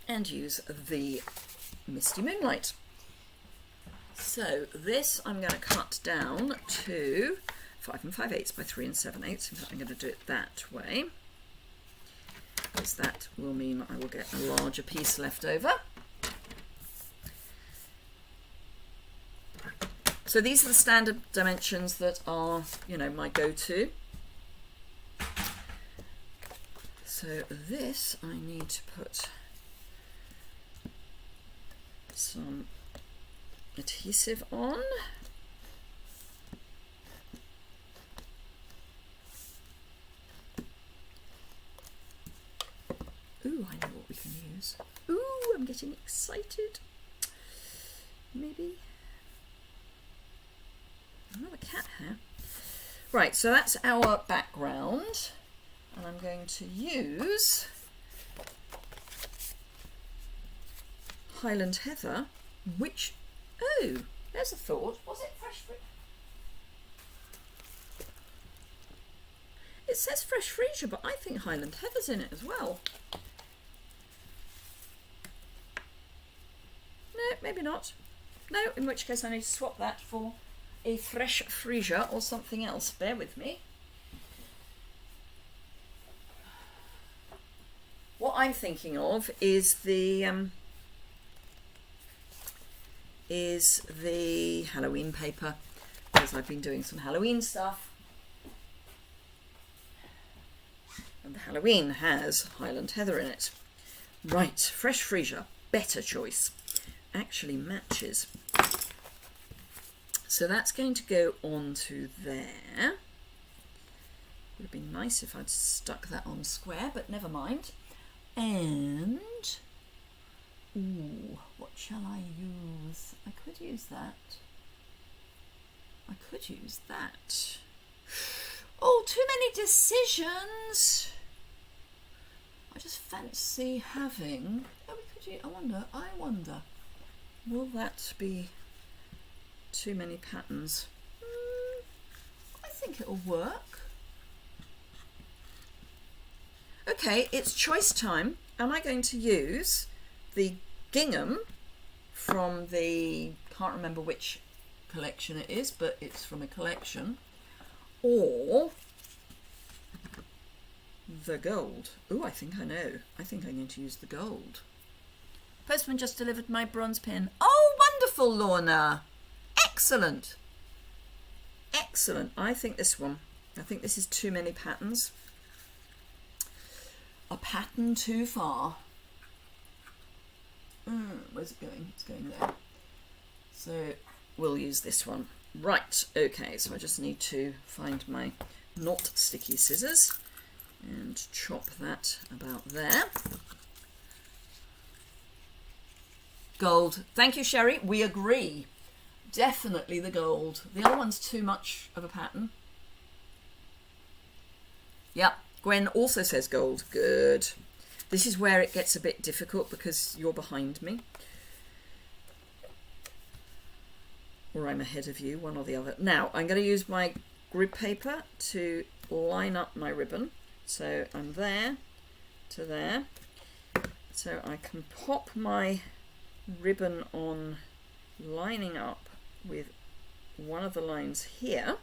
And use the Misty Moonlight. So this I'm going to cut down to 5 5/8 by 3 7/8. In fact, I'm going to do it that way, because that will mean I will get a larger piece left over. So these are the standard dimensions that are, you know, my go-to. So this I need to put some adhesive on. Ooh, I know what we can use. Ooh, I'm getting excited. Maybe another cat hair. Right, so that's our background, and I'm going to use Highland Heather, which, oh, there's a thought. Was it fresh fruit? It says fresh freesia, but I think Highland Heather's in it as well. No, maybe not. No, in which case I need to swap that for a fresh freesia or something else. Bear with me. What I'm thinking of is the Halloween paper, because I've been doing some Halloween stuff, and the Halloween has Highland Heather in it. Right, fresh freesia, better choice, actually matches. So that's going to go onto there. Would have been nice if I'd stuck that on square, but never mind. And ooh, what shall I use? I could use that. I could use that. Oh, too many decisions. I just fancy having. Oh, we could use, I wonder. Will that be too many patterns? I think it'll work. Okay, it's choice time. Am I going to use the gingham from the, can't remember which collection it is, but it's from a collection, or the gold? Oh, I think I know. I think I'm going to use the gold. Postman just delivered my bronze pin. Oh, wonderful, Lorna. Excellent. Excellent. I think this one. I think this is too many patterns. A pattern too far. Where's it going? It's going there. So we'll use this one. Right, okay, so I just need to find my not sticky scissors and chop that about there. Gold. Thank you, Sherry. We agree. Definitely the gold. The other one's too much of a pattern. Yep. Gwen also says gold. Good. This is where it gets a bit difficult because you're behind me. Or I'm ahead of you, one or the other. Now, I'm going to use my grid paper to line up my ribbon. So I'm there to there. So I can pop my ribbon on, lining up with one of the lines here,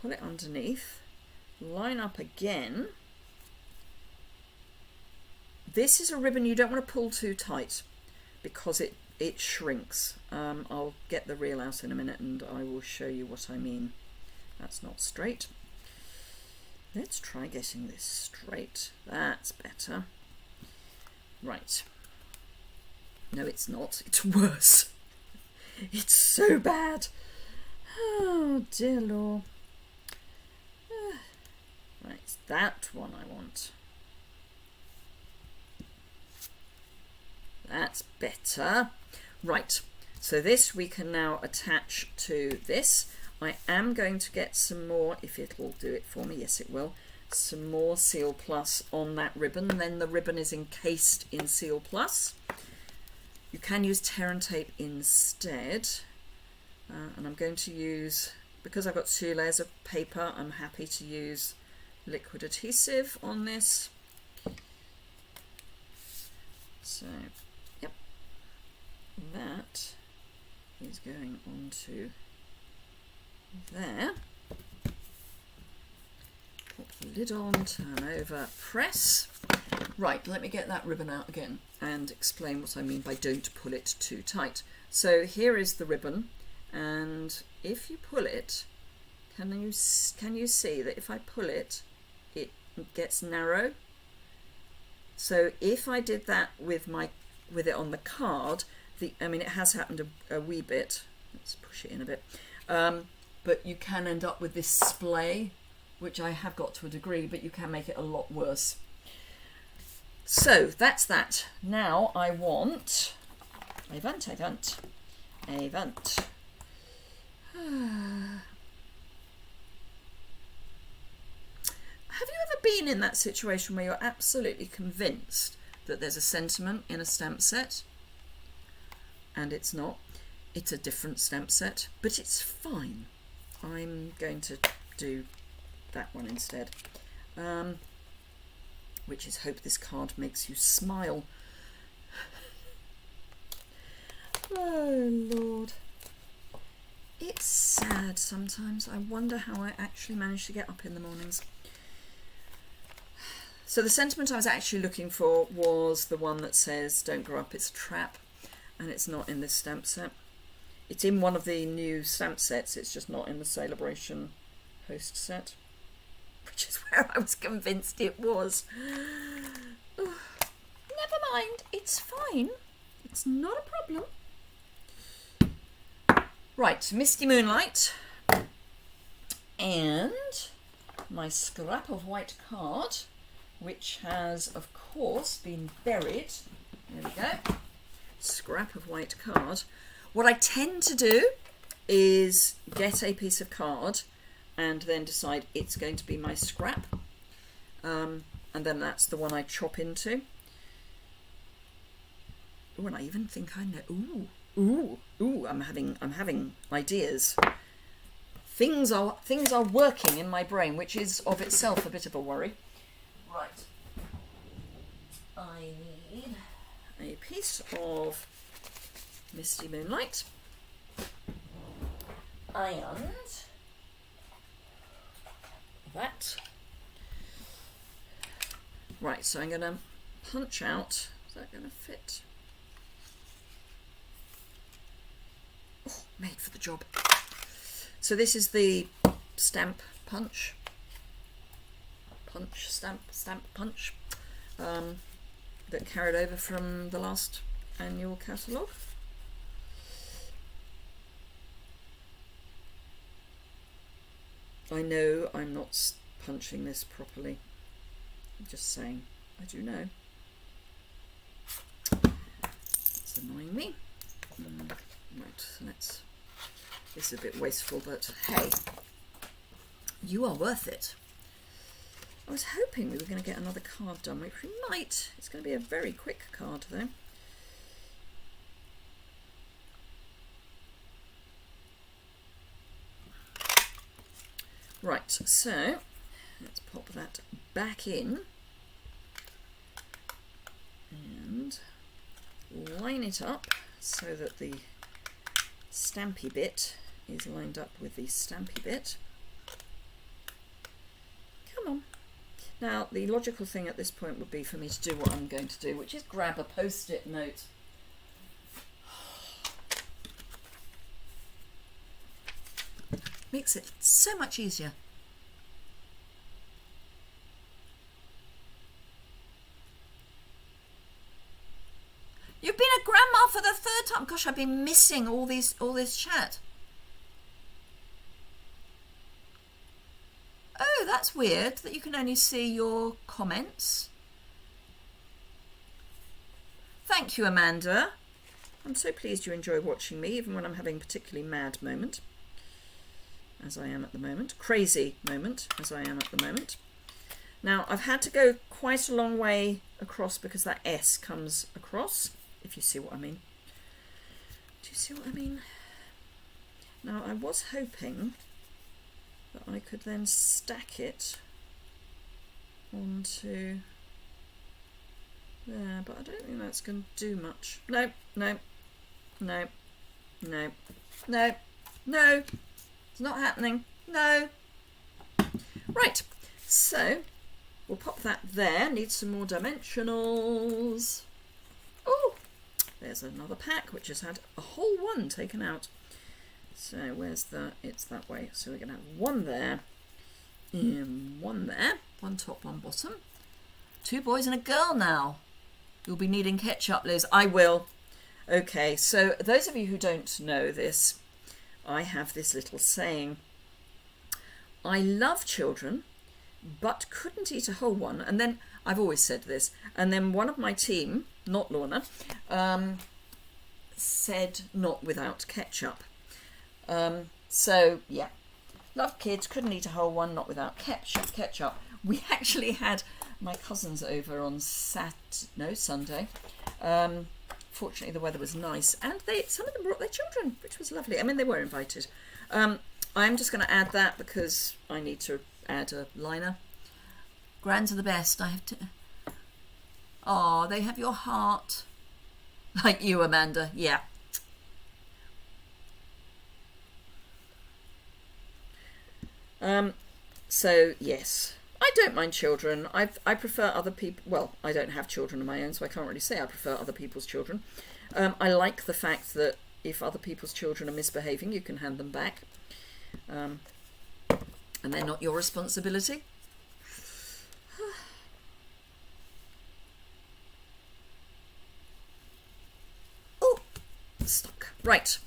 pull it underneath, line up again. This is a ribbon you don't want to pull too tight because it shrinks. I'll get the reel out in a minute and I will show you what I mean. That's not straight. Let's try getting this straight. That's better. Right. No, it's not. It's worse. It's so bad. Oh, dear Lord. Right, it's that one I want. That's better. Right, so this we can now attach to this. I am going to get some more, if it'll do it for me, yes it will, some more Seal Plus on that ribbon. Then the ribbon is encased in Seal Plus. You can use tear and tape instead. And I'm going to use, because I've got 2 layers of paper, I'm happy to use liquid adhesive on this. So, yep, that is going onto there. Pop the lid on, turn over, press. Right, let me get that ribbon out again and explain what I mean by don't pull it too tight. So here is the ribbon, and if you pull it, can you see that if I pull it, it gets narrow? So if I did that with it on the card, I mean it has happened a wee bit. Let's push it in a bit. But you can end up with this splay, which I have got to a degree, but you can make it a lot worse. So that's that. Now I want Avant. Have you ever been in that situation where you're absolutely convinced that there's a sentiment in a stamp set and it's not? It's a different stamp set, but it's fine. I'm going to do that one instead, which is hope this card makes you smile. Oh Lord. It's sad sometimes. I wonder how I actually manage to get up in the mornings. So the sentiment I was actually looking for was the one that says don't grow up, it's a trap, and it's not in this stamp set. It's in one of the new stamp sets, it's just not in the Sale-a-Bration host set, which is where I was convinced it was. Oh, never mind, it's fine. It's not a problem. Right, Misty Moonlight and my scrap of white card, which has, of course, been buried. There we go. Scrap of white card. What I tend to do is get a piece of card and then decide it's going to be my scrap. And then that's the one I chop into. Oh, and I even think I know. Ooh, I'm having ideas. Things are working in my brain, which is of itself a bit of a worry. Right. I need a piece of Misty Moonlight, and that. Right, so I'm going to punch out. Is that going to fit? Oh, made for the job. So this is the stamp punch. Stamp punch that carried over from the last annual catalogue. I know I'm not punching this properly. I'm just saying, I do know. It's annoying me. Right, so let's. This is a bit wasteful, but hey, you are worth it. I was hoping we were going to get another card done, which we might. It's going to be a very quick card though. Right, so let's pop that back in. line it up so that the stampy bit is lined up with the stampy bit. Come on. Now, the logical thing at this point would be for me to do what I'm going to do, which is grab a post-it note. Makes it so much easier. You've been a grandma for the 3rd time. Gosh, I've been missing all this chat. Oh, that's weird that you can only see your comments. Thank you, Amanda. I'm so pleased you enjoy watching me, even when I'm having a particularly mad moment, as I am at the moment. Crazy moment, as I am at the moment. Now, I've had to go quite a long way across because that S comes across, if you see what I mean. Do you see what I mean? Now, I was hoping that I could then stack it onto there, but I don't think that's going to do much. No, no, no, no, no, no, it's not happening. No. Right, so we'll pop that there. Need some more dimensionals. Oh, there's another pack which has had a whole one taken out. So where's the, it's that way. So we're going to have one there, and one there, one top, one bottom. 2 boys and a girl now. You'll be needing ketchup, Liz. I will. Okay, so those of you who don't know this, I have this little saying. I love children, but couldn't eat a whole one. And then, I've always said this, and then one of my team, not Lorna, said not without ketchup. So yeah, love kids, couldn't eat a whole one, not without ketchup. We actually had my cousins over on Sunday. Fortunately the weather was nice, and some of them brought their children, which was lovely. I mean, they were invited. I'm just going to add that because I need to add a liner. Grands are the best. I have to. Oh, they have your heart, like you, Amanda. Yeah. So yes, I don't mind children. I prefer other people. Well, I don't have children of my own, so I can't really say I prefer other people's children. I like the fact that if other people's children are misbehaving, you can hand them back, and they're not your responsibility. Oh, stuck. Right.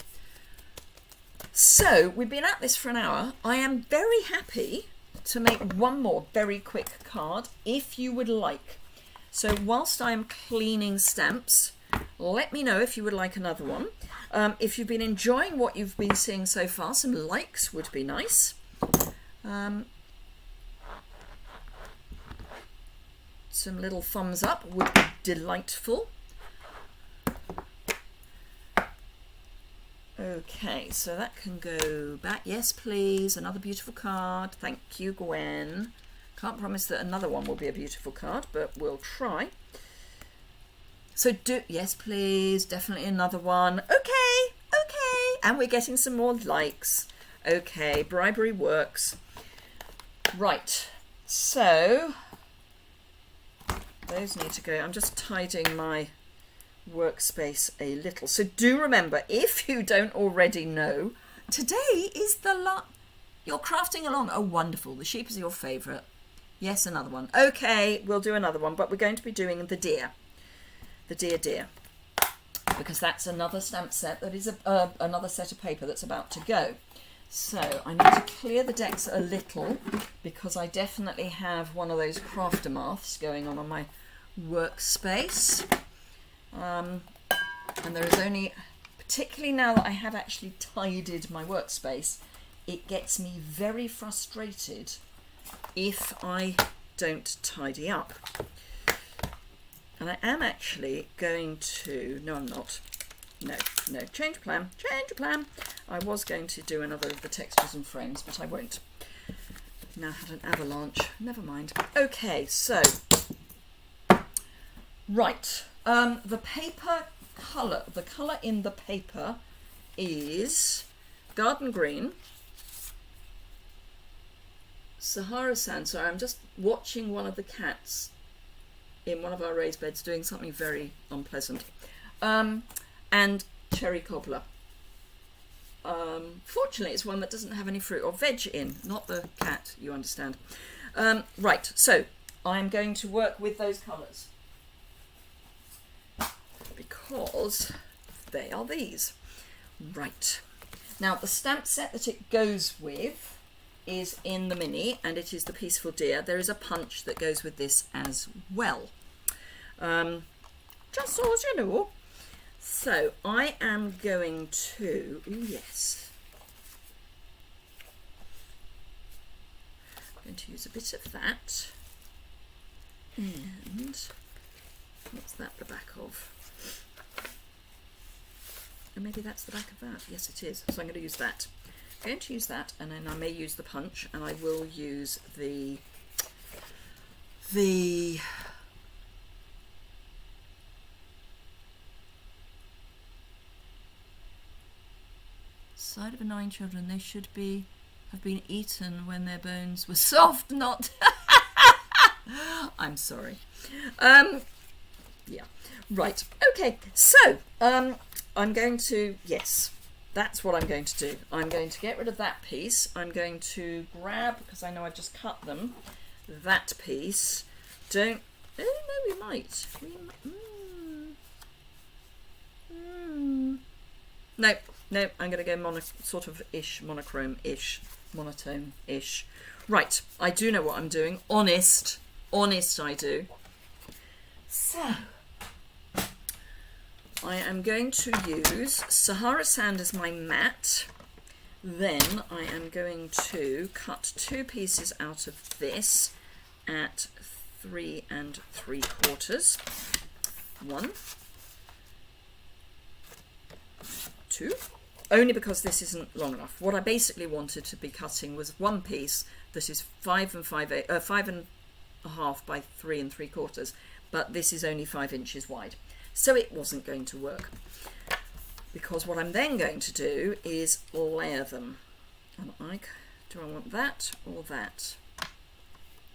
So we've been at this for an hour. I am very happy to make one more very quick card if you would like. So whilst I'm cleaning stamps, let me know if you would like another one. If you've been enjoying what you've been seeing so far, some likes would be nice. Some little thumbs up would be delightful. Okay, so that can go back. Yes, please. Another beautiful card. Thank you, Gwen. Can't promise that another one will be a beautiful card, but we'll try. So yes, please. Definitely another one. Okay, okay. And we're getting some more likes. Okay, bribery works. Right, so those need to go. I'm just tidying my workspace a little. So do remember, if you don't already know, today is the you're crafting along. Oh, wonderful. The sheep is your favourite. Yes, another one. Okay, we'll do another one, but we're going to be doing the deer. The deer. Because that's another stamp set that is another set of paper that's about to go. So I need to clear the decks a little because I definitely have one of those craftermaths going on my workspace. And there is only, particularly now that I have actually tidied my workspace, it gets me very frustrated if I don't tidy up. And I am actually going to, no I'm not, no, change plan. I was going to do another of the textures and frames, but I won't. Now had an avalanche, never mind. Okay, so, right. The paper colour. The colour in the paper is garden green, Sahara sand. Sorry, I'm just watching one of the cats in one of our raised beds doing something very unpleasant. And cherry cobbler. Fortunately, it's one that doesn't have any fruit or veg in, not the cat, you understand. Right, so I'm going to work with those colours because they are these. Right, now the stamp set that it goes with is in the mini, and it is the Peaceful Deer. There is a punch that goes with this as well. Just so as you know. So I am going to, yes, I'm going to use a bit of that, and what's that the back of? And maybe that's the back of that. Yes, it is. So I'm going to use that. I'm going to use that, and then I may use the punch, and I will use the side of the 9 children. They should have been eaten when their bones were soft, not I'm sorry. Yeah, right, okay, so I'm going to, yes, that's what I'm going to do. I'm going to get rid of that piece. I'm going to grab, because I know I've just cut them, that piece. Oh no, we might. No, I'm going to go sort of monochrome-ish, monotone-ish. Right, I do know what I'm doing. Honest I do. So, I am going to use Sahara sand as my mat. Then I am going to cut 2 pieces out of this at 3 3/4. 1, 2. Only because this isn't long enough. What I basically wanted to be cutting was one piece that is 5 1/2 by 3 3/4, but this is only 5 inches wide. So it wasn't going to work. Because what I'm then going to do is layer them. And do I want that or that?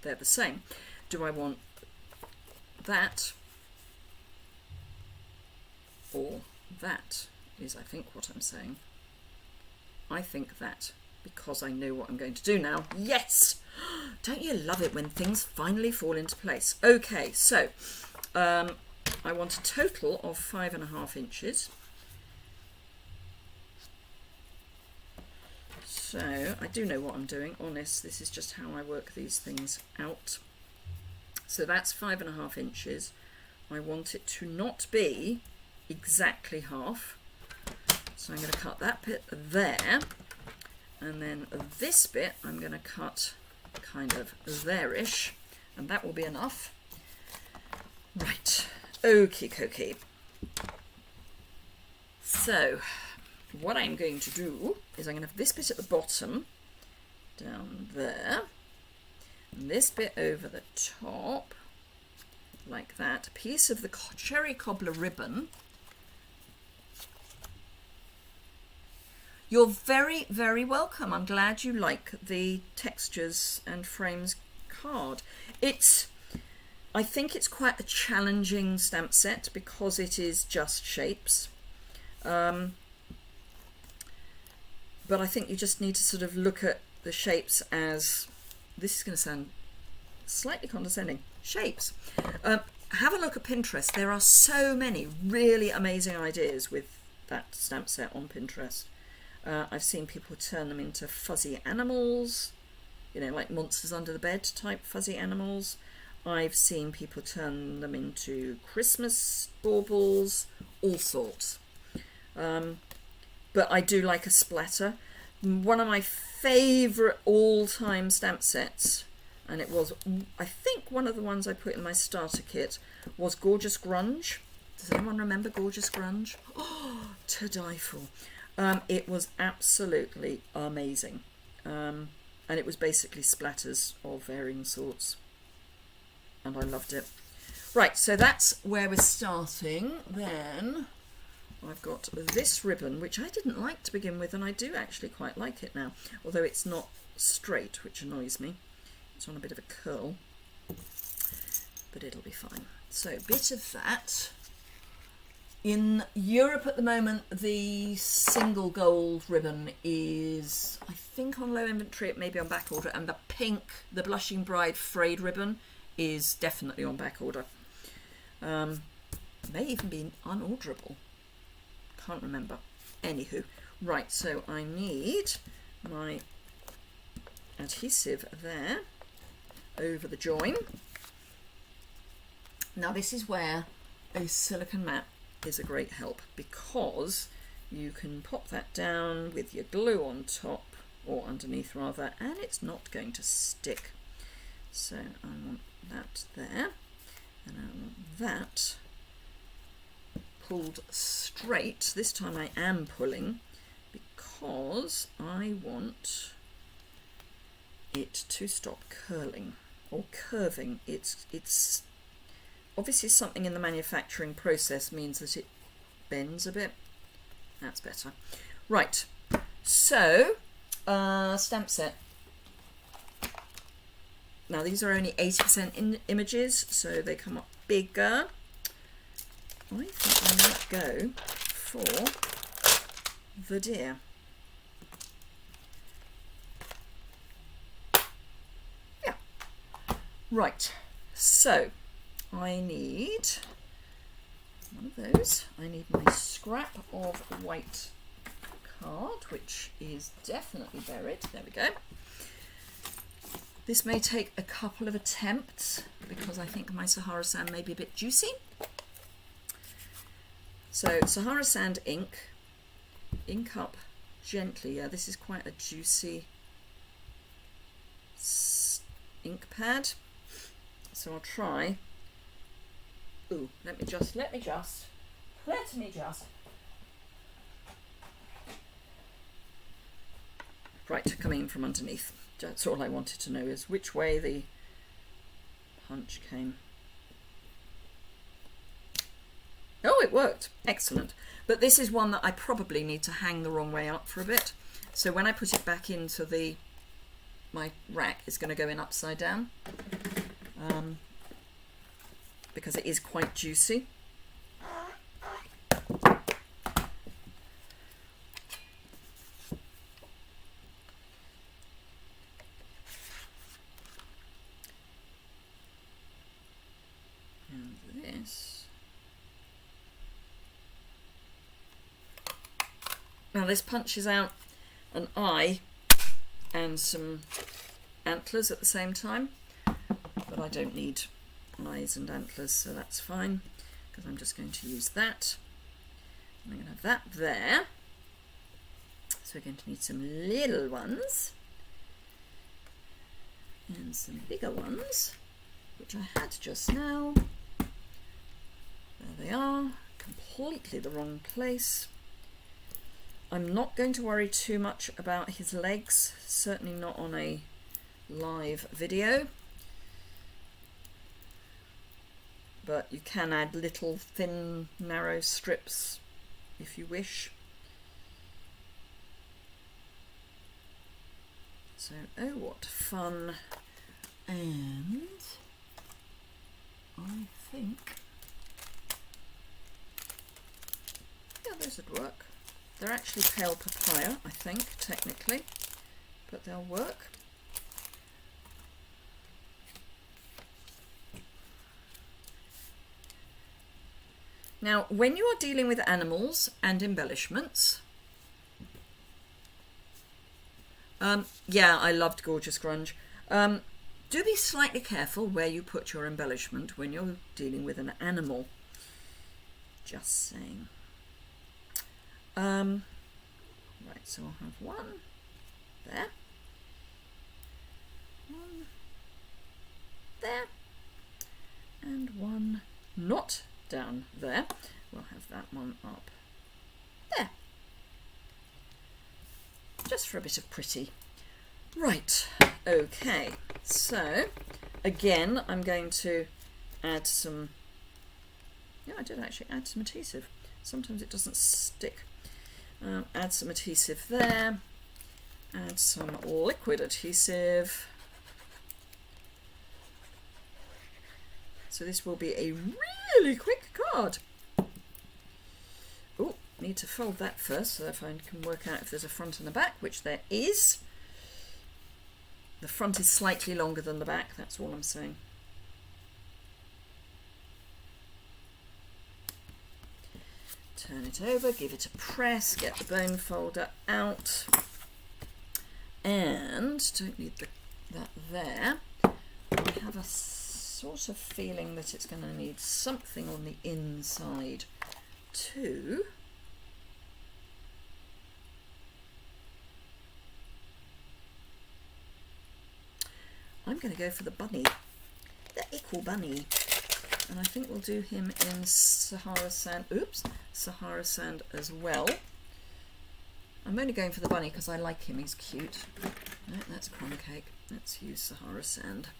They're the same. Do I want that or that? Is I think what I'm saying. I think that, because I know what I'm going to do now. Yes! Don't you love it when things finally fall into place? Okay, so I want a total of 5 1/2 inches. So I do know what I'm doing. Honest, this is just how I work these things out. So that's 5 1/2 inches. I want it to not be exactly half. So I'm going to cut that bit there, and then this bit I'm going to cut kind of there-ish, and that will be enough. Right, okie dokie. So what I'm going to do is I'm going to have this bit at the bottom, down there, and this bit over the top, like that. A piece of the cherry cobbler ribbon. You're very, very welcome. I'm glad you like the textures and frames card. I think it's quite a challenging stamp set because it is just shapes. But I think you just need to sort of look at the shapes as, this is going to sound slightly condescending, shapes. Have a look at Pinterest. There are so many really amazing ideas with that stamp set on Pinterest. I've seen people turn them into fuzzy animals, you know, like monsters under the bed type fuzzy animals. I've seen people turn them into Christmas baubles, all sorts. But I do like a splatter. One of my favourite all-time stamp sets, and it was, I think one of the ones I put in my starter kit, was Gorgeous Grunge. Does anyone remember Gorgeous Grunge? Oh, to die for. It was absolutely amazing. And it was basically splatters of varying sorts. And I loved it. Right, so that's where we're starting. Then I've got this ribbon, which I didn't like to begin with, and I do actually quite like it now, although it's not straight, which annoys me. It's on a bit of a curl, but it'll be fine. So a bit of that. In Europe at the moment, the single gold ribbon is, I think, on low inventory, it may be on back order, and the pink, the Blushing Bride frayed ribbon is definitely on back order. May even be unorderable. Can't remember. Anywho, right, so I need my adhesive there over the join. Now this is where a silicone mat is a great help, because you can pop that down with your glue on top, or underneath rather, and it's not going to stick. So I want that there, and I want that pulled straight. This time I am pulling because I want it to stop curling or curving. It's obviously something in the manufacturing process means that it bends a bit. That's better. Right, so stamp set. Now these are only 80% images, so they come up bigger. I think I might go for the deer. Yeah. Right, so I need one of those. I need my scrap of white card, which is definitely buried. There we go. This may take a couple of attempts because I think my Sahara Sand may be a bit juicy. So Sahara Sand ink up gently. Yeah, this is quite a juicy ink pad. So I'll try. Ooh, let me just. Right, coming in from underneath. That's all I wanted to know, is which way the punch came. Oh, it worked. Excellent. But this is one that I probably need to hang the wrong way up for a bit. So when I put it back into my rack, it's going to go in upside down. Because it is quite juicy. And this. Now this punches out an eye and some antlers at the same time, but I don't need eyes and antlers, so that's fine, because I'm just going to use that. And I'm going to have that there. So we're going to need some little ones and some bigger ones, which I had just now. There they are, completely the wrong place. I'm not going to worry too much about his legs, certainly not on a live video. But you can add little thin narrow strips if you wish. So, oh, what fun. And I think, yeah, those would work. They're actually pale papaya, I think, technically, but they'll work. Now, when you are dealing with animals and embellishments, yeah, I loved Gorgeous Grunge. Do be slightly careful where you put your embellishment when you're dealing with an animal. Just saying. Right, so I'll have one there, one there, and one not down there. We'll have that one up there, just for a bit of pretty. Right, okay, so again I'm going to add some, yeah, I did actually add some adhesive. Sometimes it doesn't stick. Add some adhesive there. Add some liquid adhesive. So this will be a really quick card. Oh, need to fold that first so if I can work out if there's a front and a back, which there is. The front is slightly longer than the back, that's all I'm saying. Turn it over, give it a press, get the bone folder out. And don't need that there. I have a sort of feeling that it's going to need something on the inside too. I'm going to go for the bunny, the equal bunny, and I think we'll do him in Sahara Sand. Oops, Sahara Sand as well. I'm only going for the bunny because I like him, he's cute. No, that's crumb cake. Let's use Sahara Sand.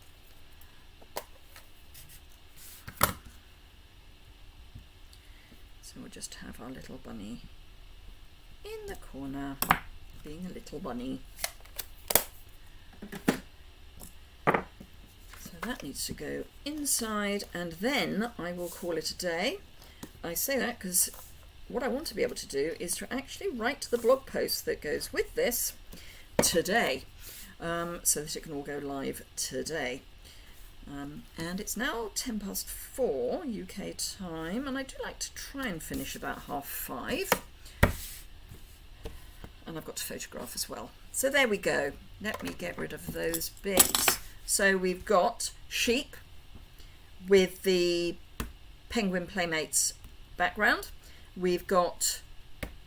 So we'll just have our little bunny in the corner, being a little bunny. So that needs to go inside, and then I will call it a day. I say that because what I want to be able to do is to actually write the blog post that goes with this today, so that it can all go live today. And it's now 4:10 UK time, and I do like to try and finish about 5:30. And I've got to photograph as well. So there we go. Let me get rid of those bits. So we've got sheep with the Penguin Playmates background. We've got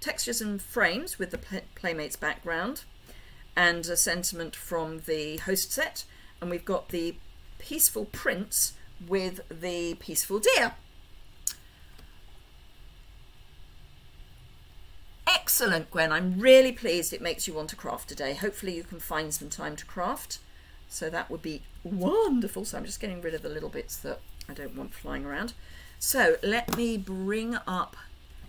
textures and frames with the Playmates background and a sentiment from the host set. And we've got the peaceful prince with the peaceful deer. Excellent, Gwen. I'm really pleased it makes you want to craft today. Hopefully you can find some time to craft. So that would be wonderful. So I'm just getting rid of the little bits that I don't want flying around. So let me bring up,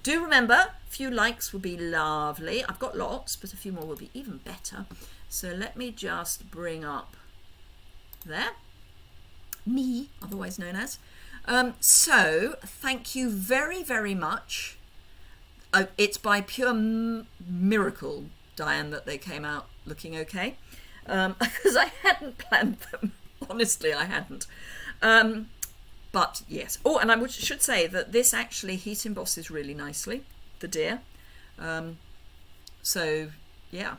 do remember, a few likes would be lovely. I've got lots, but a few more will be even better. So let me just bring up there. Me, otherwise known as. So thank you very, very much. It's by pure miracle, Diane, that they came out looking okay. Because I hadn't planned them. Honestly, I hadn't. But yes. Oh, and I should say that this actually heat embosses really nicely, the deer. So, yeah.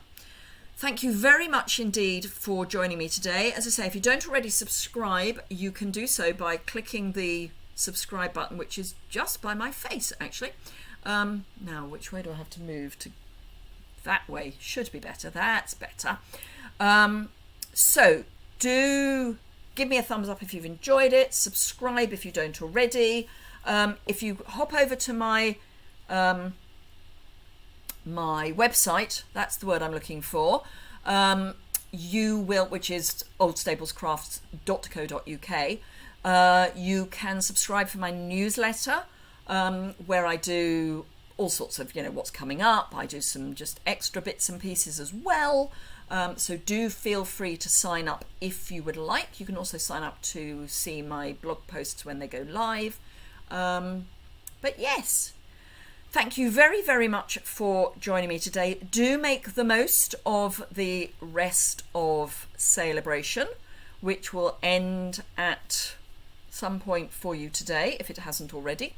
Thank you very much indeed for joining me today. As I say, if you don't already subscribe, you can do so by clicking the subscribe button, which is just by my face, actually. Now, which way do I have to move? To that way should be better. That's better. So do give me a thumbs up if you've enjoyed it. Subscribe if you don't already. If you hop over to my my website, that's the word I'm looking for, you will, which is oldstablescrafts.co.uk, you can subscribe for my newsletter, where I do all sorts of, what's coming up. I do some just extra bits and pieces as well. So do feel free to sign up if you would like. You can also sign up to see my blog posts when they go live. But yes, thank you very, very much for joining me today. Do make the most of the rest of Sale-a-Bration, which will end at some point for you today, if it hasn't already.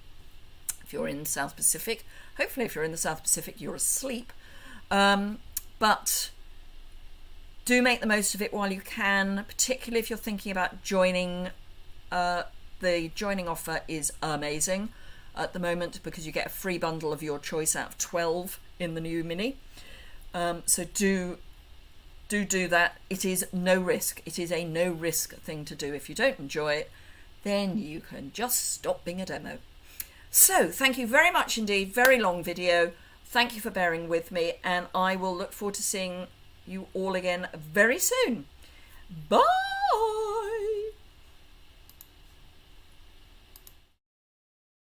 If you're in the South Pacific, hopefully if you're in the South Pacific, you're asleep. But do make the most of it while you can, particularly if you're thinking about joining. The joining offer is amazing at the moment because you get a free bundle of your choice out of 12 in the new mini. So do that. It is no risk. It is a no risk thing to do. If you don't enjoy it, then you can just stop being a demo. So thank you very much indeed. Very long video. Thank you for bearing with me, and I will look forward to seeing you all again very soon. Bye.